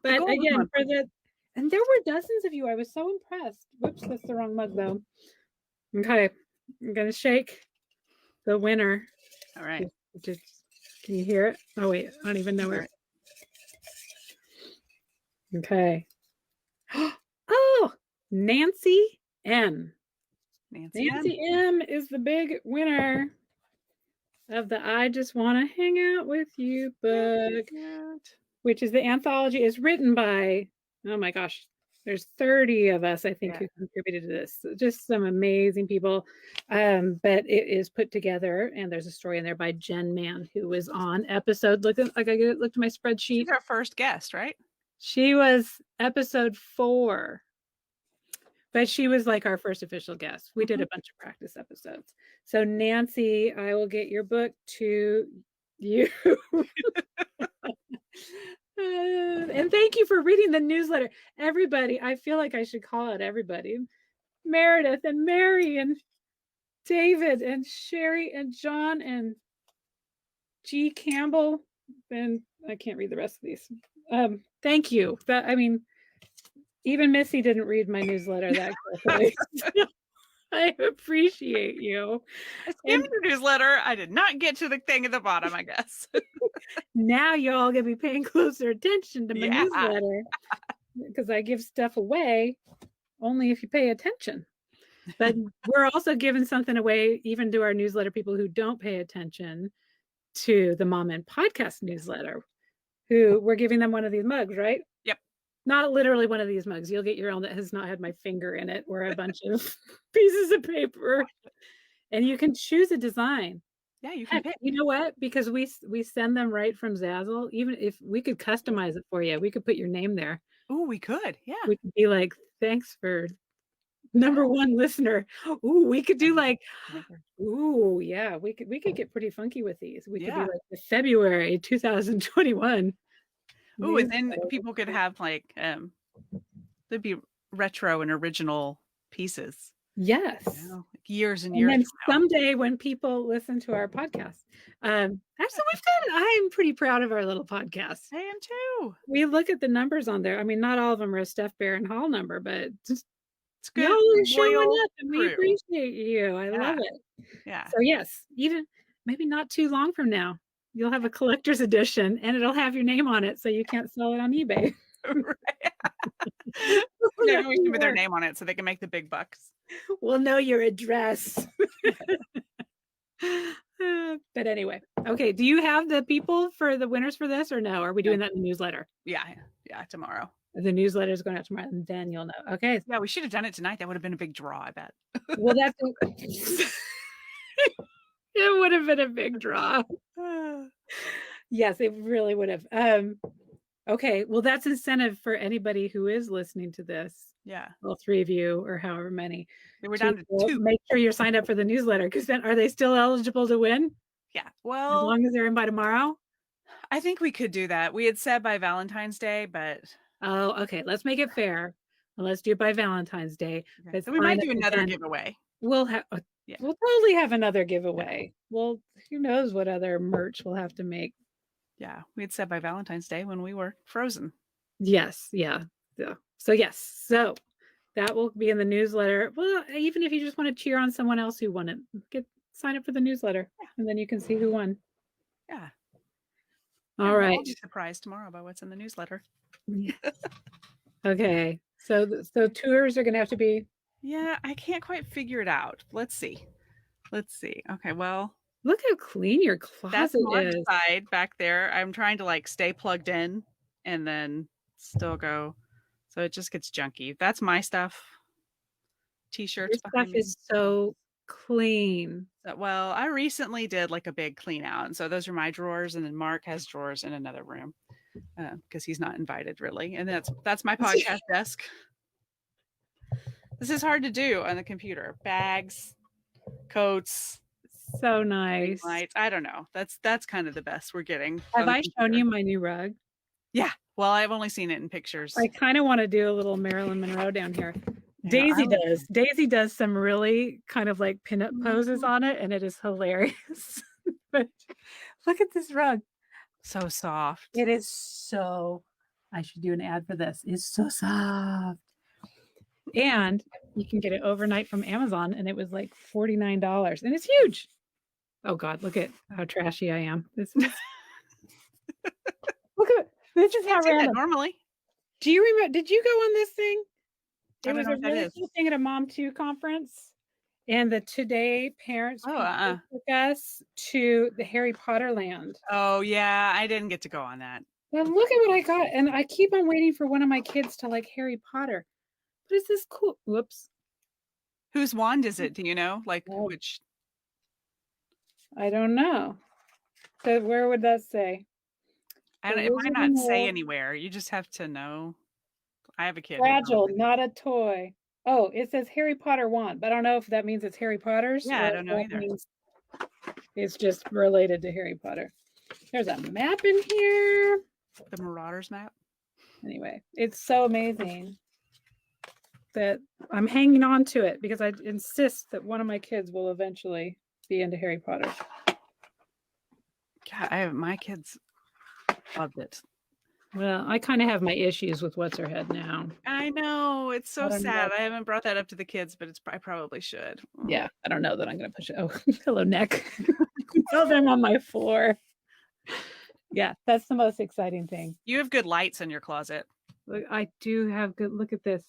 But again, And there were dozens of you. I was so impressed. Whoops, that's the wrong mug though. Okay, I'm gonna shake the winner. All right. Can you hear it? Oh wait, I don't even know where. Okay. Oh, Nancy M. Nancy M is the big winner of the I Just Want to Hang Out With You book, which is the anthology. Is written by, oh my gosh, there's 30 of us, I think, who contributed to this. Just some amazing people. But it is put together, and there's a story in there by Jen Mann, who was on episode, looked at my spreadsheet. She's our first guest, right? She was episode 4. But she was like our first official guest. We did a bunch of practice episodes. So Nancy, I will get your book to you. And thank you for reading the newsletter. Everybody, I feel like I should call out everybody. Meredith and Mary and David and Sherry and John and G. Campbell. And I can't read the rest of these. Thank you. Even Missy didn't read my newsletter that quickly. I appreciate you. I skimmed your newsletter. I did not get to the thing at the bottom, I guess. Now y'all gonna be paying closer attention to my newsletter because I give stuff away only if you pay attention. But we're also giving something away even to our newsletter people who don't pay attention to the Mom and Podcast newsletter, who we're giving them one of these mugs, right? Yep. Not literally one of these mugs. You'll get your own that has not had my finger in it or a bunch of pieces of paper. And you can choose a design. Yeah, you can pick. You know what? Because we send them right from Zazzle. Even if we could customize it for you, we could put your name there. Oh, we could. Yeah. We could be like, thanks for #1 listener. Ooh, we could do like, ooh, yeah, we could get pretty funky with these. We could do like the February 2021. Oh, and then people could have like there'd be retro and original pieces. Yes. Like years and years. And then someday when people listen to our podcast, actually I'm pretty proud of our little podcast. I am too. We look at the numbers on there. I mean, not all of them are a Steph Barron Hall number, but just it's good. Y'all are showing up and we appreciate you. I love it. Yeah. So yes, even maybe not too long from now, you'll have a collector's edition and it'll have your name on it so you can't sell it on eBay. Maybe we can put their name on it so they can make the big bucks. We'll know your address. But anyway, okay. Do you have the people for the winners for this or no? Are we doing that in the newsletter? Yeah, tomorrow. The newsletter is going out tomorrow and then you'll know. Okay. Yeah, we should have done it tonight. That would have been a big draw, I bet. Well, it would have been a big draw. Yes, it really would have. Okay, well, that's incentive for anybody who is listening to this. Yeah. All 3 of you or however many. We're down to 2. Make sure you're signed up for the newsletter because then are they still eligible to win? Yeah. Well, as long as they're in by tomorrow? I think we could do that. We had said by Valentine's Day, but oh, okay. Let's make it fair. Let's do it by Valentine's Day. Okay. So we might do another giveaway. We'll totally have another giveaway. Well, who knows what other merch we'll have to make. Yeah, we had said by Valentine's Day when we were frozen. Yes, yeah. So yes, so that will be in the newsletter. Well, even if you just want to cheer on someone else who won it, sign up for the newsletter, and then you can see who won. Yeah. All right. I'll be surprised tomorrow by what's in the newsletter. Okay, so tours are going to have to be. Yeah, I can't quite figure it out. Let's see. Okay, well. Look how clean your closet is. Side back there. I'm trying to like stay plugged in and then still go. So it just gets junky. That's my stuff. T-shirts. Your stuff is so clean. Well, I recently did like a big clean out. And so those are my drawers. And then Mark has drawers in another room because he's not invited really. And that's my podcast desk. This is hard to do on the computer. Bags, coats. So nice. Lights. I don't know. That's kind of the best we're getting. Have I shown you my new rug? Yeah. Well, I've only seen it in pictures. I kind of want to do a little Marilyn Monroe down here. Daisy does. Daisy does some really kind of like pinup poses on it, and it is hilarious. But look at this rug. So soft. It is so I should do an ad for this. It's so soft. And you can get it overnight from Amazon, and it was like $49, and it's huge. Oh God, look at how trashy I am. This is look at this is how random. Normally. Do you remember? Did you go on this thing? It was a really cool thing at a Mom 2 conference, and the Today parents took us to the Harry Potter land. Oh yeah, I didn't get to go on that. Well, look at what I got, and I keep on waiting for one of my kids to like Harry Potter. But is this cool? Whoops. Whose wand is it? Do you know? Like which? I don't know. So where would that say? It might not say anywhere. You just have to know. I have a kid. Fragile, not a toy. Oh, it says Harry Potter wand, but I don't know if that means it's Harry Potter's. Yeah, I don't know either. It's just related to Harry Potter. There's a map in here. The Marauders map. Anyway, it's so amazing that I'm hanging on to it because I insist that one of my kids will eventually be into Harry Potter. God, my kids loved it. Well, I kind of have my issues with What's Her Head now. I know. It's so sad. I haven't brought that up to the kids, but I probably should. Yeah, I don't know that I'm going to push it. Oh, hello, neck. Tell them on my floor. Yeah, that's the most exciting thing. You have good lights in your closet. I do have good. Look at this.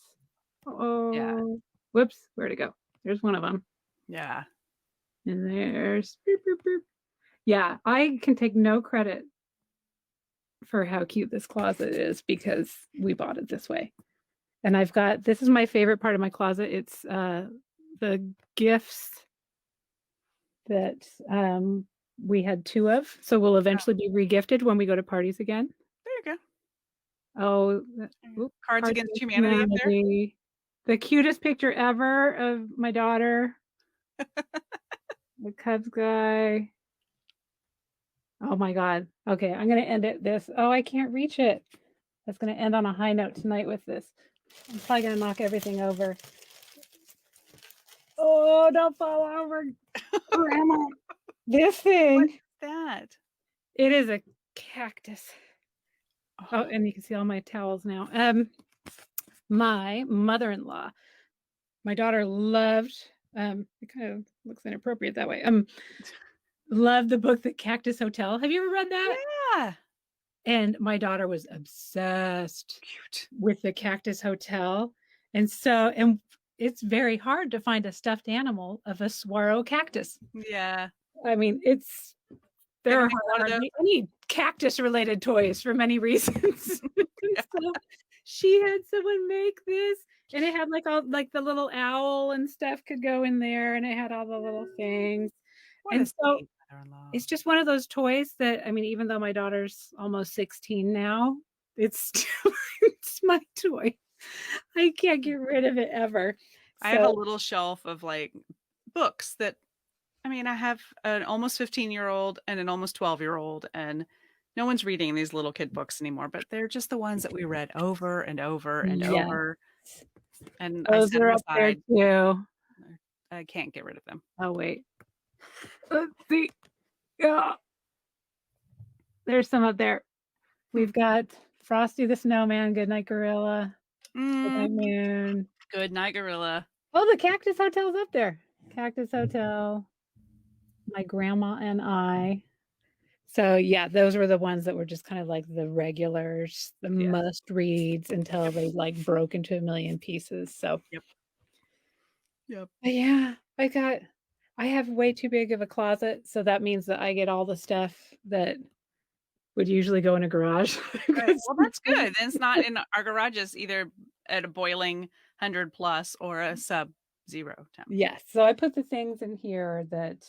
Oh, yeah. Whoops. Where'd it go? There's one of them. Yeah. And there's. Boop, boop, boop. Yeah, I can take no credit for how cute this closet is because we bought it this way. And I've got, this is my favorite part of my closet. It's the gifts that we had 2 of. So we'll eventually be regifted when we go to parties again. There you go. Oh, Cards Against Humanity up there. The cutest picture ever of my daughter. The Cubs guy. Oh my God. Okay, I'm going to end it this. Oh, I can't reach it. That's going to end on a high note tonight with this. I'm probably going to knock everything over. Oh, don't fall over. Grandma. This thing. What's that? It is a cactus. Oh, and you can see all my towels now. My mother-in-law, my daughter loved, it kind of looks inappropriate that way. Loved the book, The Cactus Hotel. Have you ever read that? Yeah. And my daughter was obsessed with The Cactus Hotel. And it's very hard to find a stuffed animal of a saguaro cactus. Yeah. I mean, there are any cactus related toys for many reasons. So she had someone make this, and it had like the little owl and stuff could go in there, and it had all the little things. And so it's just one of those toys that, I mean, even though my daughter's almost 16 now, it's my toy. I can't get rid of it ever. I have a little shelf of like books that, I mean, I have an almost 15-year-old and an almost 12-year-old, and no one's reading these little kid books anymore, but they're just the ones that we read over and over and over. And those are up there too. I can't get rid of them. Oh, wait. Let's see. Yeah. There's some up there. We've got Frosty the Snowman, Goodnight Gorilla, Goodnight Moon. Goodnight Gorilla. Oh, the Cactus Hotel's up there. Cactus Hotel, My Grandma and I. So yeah, those were the ones that were just kind of like the regulars, the must reads until they like broke into a million pieces. So Yep. But yeah, I have way too big of a closet, so that means that I get all the stuff that would usually go in a garage. Right. Well, that's good. Then it's not in our garages either at a boiling 100 plus or a sub-0 temp. Yes. So I put the things in here that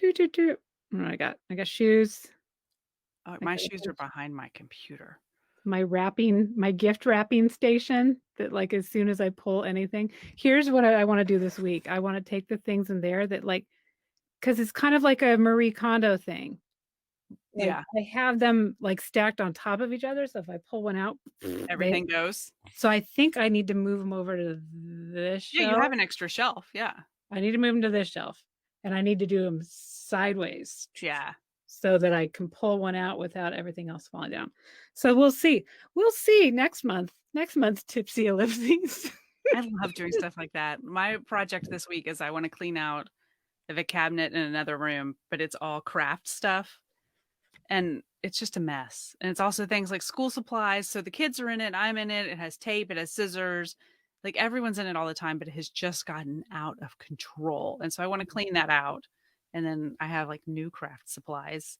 I got shoes. Oh, my shoes are behind my computer. My gift wrapping station that like as soon as I pull anything, here's what I want to do this week. I want to take the things in there that like, because it's kind of like a Marie Kondo thing. Like, yeah. I have them like stacked on top of each other. So if I pull one out, everything goes. So I think I need to move them over to this shelf. Yeah, you have an extra shelf. Yeah. I need to move them to this shelf, and I need to do them sideways. Yeah. so that I can pull one out without everything else falling down. So we'll see. We'll see next month. Next month's Tipsy Ellipses. I love doing stuff like that. My project this week is I want to clean out of a cabinet in another room, but it's all craft stuff. And it's just a mess. And it's also things like school supplies. So the kids are in it. I'm in it. It has tape. It has scissors. Like everyone's in it all the time, but it has just gotten out of control. And so I want to clean that out. And then I have like new craft supplies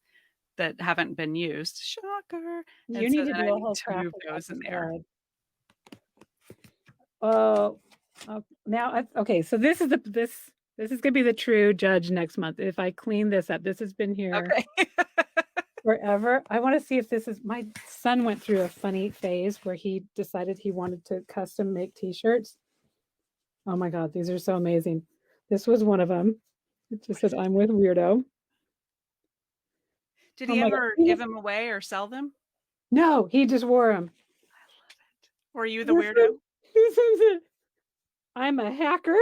that haven't been used. Shocker. You And need so to then do I a need whole to craft move those in there. Oh, now okay. So this is this is gonna be the true judge next month. If I clean this up, this has been here Okay. forever. I want to see if this is. My son went through a funny phase where he decided he wanted to custom make T-shirts. Oh my God, these are so amazing. This was one of them. It just says, "I'm with Weirdo." Did Oh he my God. ever give them away or sell them? No, he just wore them. Were you the weirdo? This is it. I'm a hacker.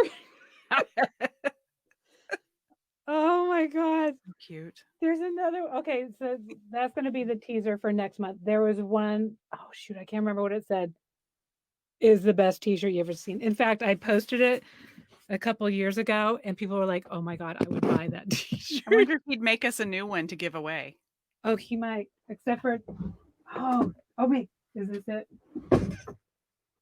Oh my God. So cute. There's another. Okay, so that's going to be the teaser for next month. There was one, oh shoot, I can't remember what it said. Is the best T-shirt you ever seen. In fact, I posted it a couple years ago and people were like, oh my God, I would buy that T-shirt. I wonder if he'd make us a new one to give away. Oh, he might, except for, oh wait, is this it?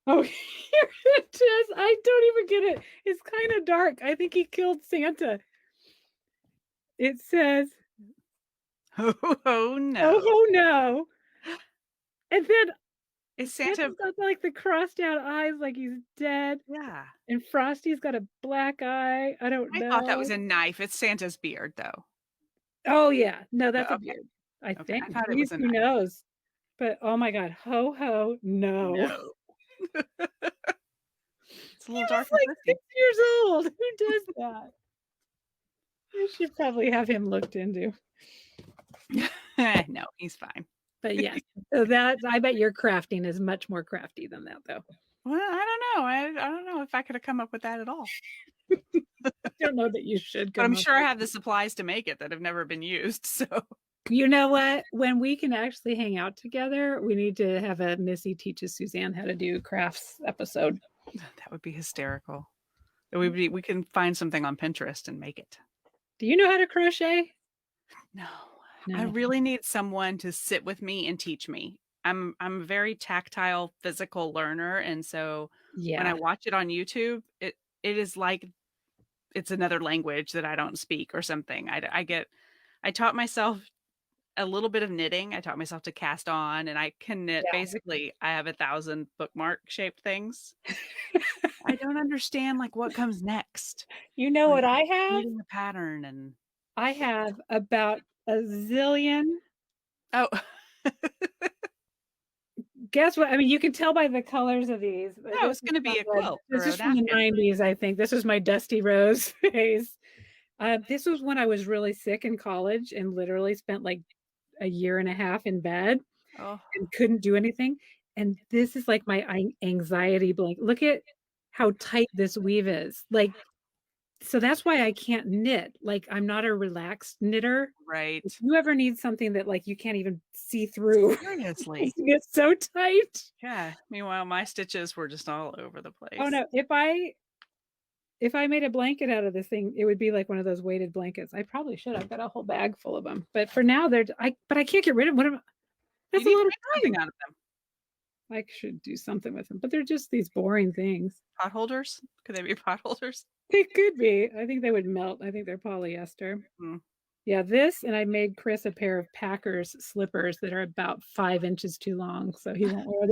Oh, here it is. I don't even get it. It's kind of dark. I think he killed Santa. It says, Oh no. oh no. And then Is Santa? Santa's got like the crossed out eyes like he's dead. Yeah. And Frosty's got a black eye. I don't know. I thought that was a knife. It's Santa's beard though. Oh yeah. No, that's a Okay. beard. I Okay. think. I thought it was a Who knife. knows? But oh my God. Ho ho no. No. It's a little He dark was and like twisty. 6 years old. Who does that? You should probably have him looked into. No, he's fine. But yes, so that I bet your crafting is much more crafty than that, though. Well, I don't know. I don't know if I could have come up with that at all. I don't know that you should. But I'm sure I have the supplies to make it that have never been used. So you know what? When we can actually hang out together, we need to have a Missy teaches Susanne how to do crafts episode. that would be hysterical. It would be. We can find something on Pinterest and make it. Do you know how to crochet? No. No. I really need someone to sit with me and teach me. I'm a very tactile, physical learner, and so when I watch it on YouTube, it is like it's another language that I don't speak or something. I taught myself a little bit of knitting. I taught myself to cast on, and I can knit. Yeah. Basically, I have 1,000 bookmark shaped things. I don't understand like what comes next. You know what I have? Reading the pattern and I have about a zillion. oh. Guess what? I mean, you can tell by the colors of these. No, it's going to be a quilt. This or is a from the napkin. 90s, I think. This was my Dusty Rose phase. This was when I was really sick in college and literally spent like a year and a half in bed Oh. and couldn't do anything. And this is like my anxiety blanket. Look at how tight this weave is. Like, so that's why I can't knit. Like, I'm not a relaxed knitter. Right. If you ever need something that like you can't even see through, Seriously. it's so tight. Yeah. Meanwhile, my stitches were just all over the place. Oh no, if I made a blanket out of this thing, it would be like one of those weighted blankets. I probably should. I've got a whole bag full of them. But for now, but I can't get rid of them. That's a You need lot to of make something time. out of them. I should do something with them, but they're just these boring things. Pot holders? Could they be pot holders? They could be. I think they would melt. I think they're polyester. Hmm. Yeah, this, and I made Chris a pair of Packers slippers that are about 5 inches too long, so he won't wear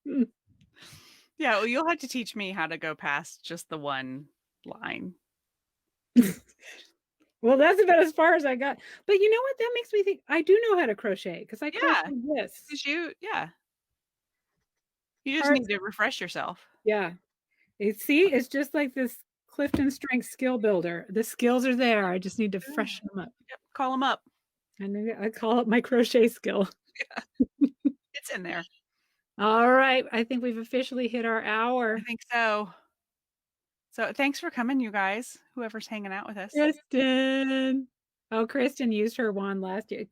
them. Yeah, well, you'll have to teach me how to go past just the one line. Well, that's about as far as I got. But you know what? That makes me think I do know how to crochet because I Yeah. crochet this. Because you just Hard- need to refresh yourself. Yeah. See, it's just like this Clifton Strength skill builder. The skills are there. I just need to freshen them up. Yep, call them up. I call it my crochet skill. It's in there. All right. I think we've officially hit our hour. I think so. So thanks for coming, you guys. Whoever's hanging out with us. Kristen. Oh, Kristen used her wand last year.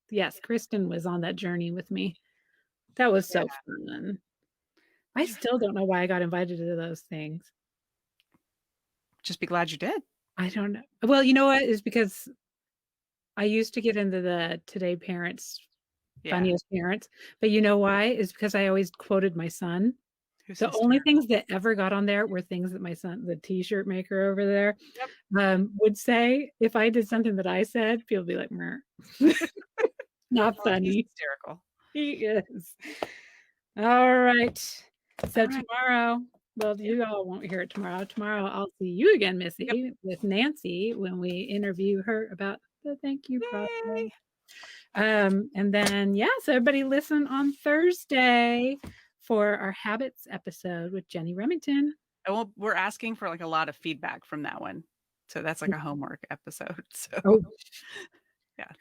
Yes, Kristen was on that journey with me. That was so fun. I still don't know why I got invited to those things. Just be glad you did. I don't know. Well, you know what? It's because I used to get into the Today Parents, funniest parents. But you know why? It's because I always quoted my son. The only things that ever got on there were things that my son, the t-shirt maker over there, would say. If I did something that I said, people would be like, not funny. He's hysterical. He is. All right. So tomorrow, well, you all won't hear it tomorrow. Tomorrow I'll see you again, Missy, with Nancy when we interview her about the thank you process. And then, so everybody listen on Thursday for our habits episode with Jenny Remington. Well, we're asking for like a lot of feedback from that one. So that's like a homework episode. So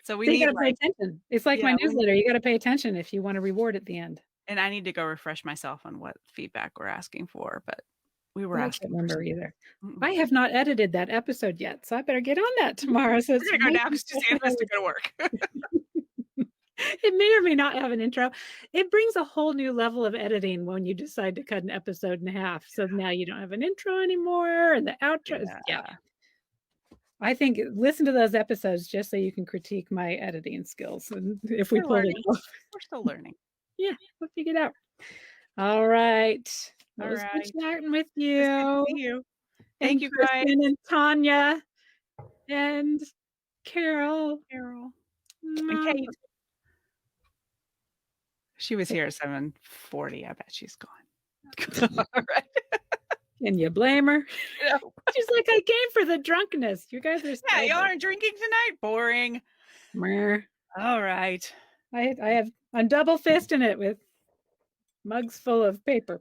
so we need to pay attention. It's like my newsletter. You got to pay attention if you want a reward at the end. And I need to go refresh myself on what feedback we're asking for, but we were asking. I don't remember either. I have not edited that episode yet, so I better get on that tomorrow. So we're going to go now because Susanne has to go to work. It may or may not have an intro. It brings a whole new level of editing when you decide to cut an episode in half. So now you don't have an intro anymore and the outro. I think listen to those episodes just so you can critique my editing skills. And if we pulled it off. We're still learning. Yeah, we'll figure it out. All right. All right. Good chatting with you. Thank you, guys. And Tanya and Carol. And Kate. She was here at 7:40. I bet she's gone. All right. Can you blame her? No. She's like, I came for the drunkenness. You guys are y'all aren't drinking tonight. Boring. All right. I'm double fisting it with mugs full of paper.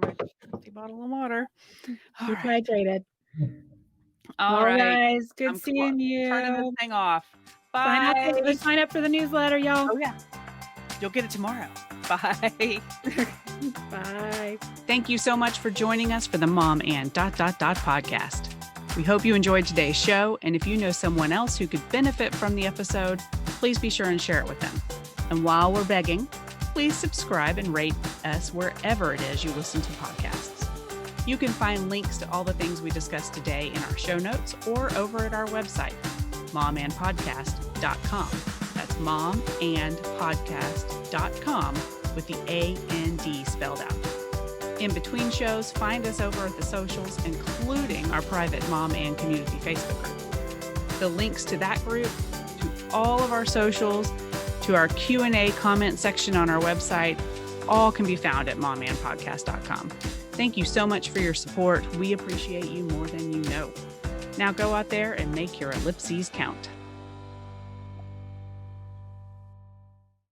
Empty bottle of water. Keep hydrated. All right, guys. Good seeing you. Turning this thing off. Bye. Sign up for the newsletter, y'all. Oh yeah. You'll get it tomorrow. Bye. Bye. Thank you so much for joining us for the Mom and ... podcast. We hope you enjoyed today's show, and if you know someone else who could benefit from the episode, please be sure and share it with them. And while we're begging, please subscribe and rate us wherever it is you listen to podcasts. You can find links to all the things we discussed today in our show notes or over at our website, momandpodcast.com. That's momandpodcast.com with the A-N-D spelled out. In between shows, find us over at the socials, including our private Mom and Community Facebook group. The links to that group, to all of our socials, to our Q&A comment section on our website, all can be found at momandpodcast.com. Thank you so much for your support. We appreciate you more than you know. Now go out there and make your ellipses count.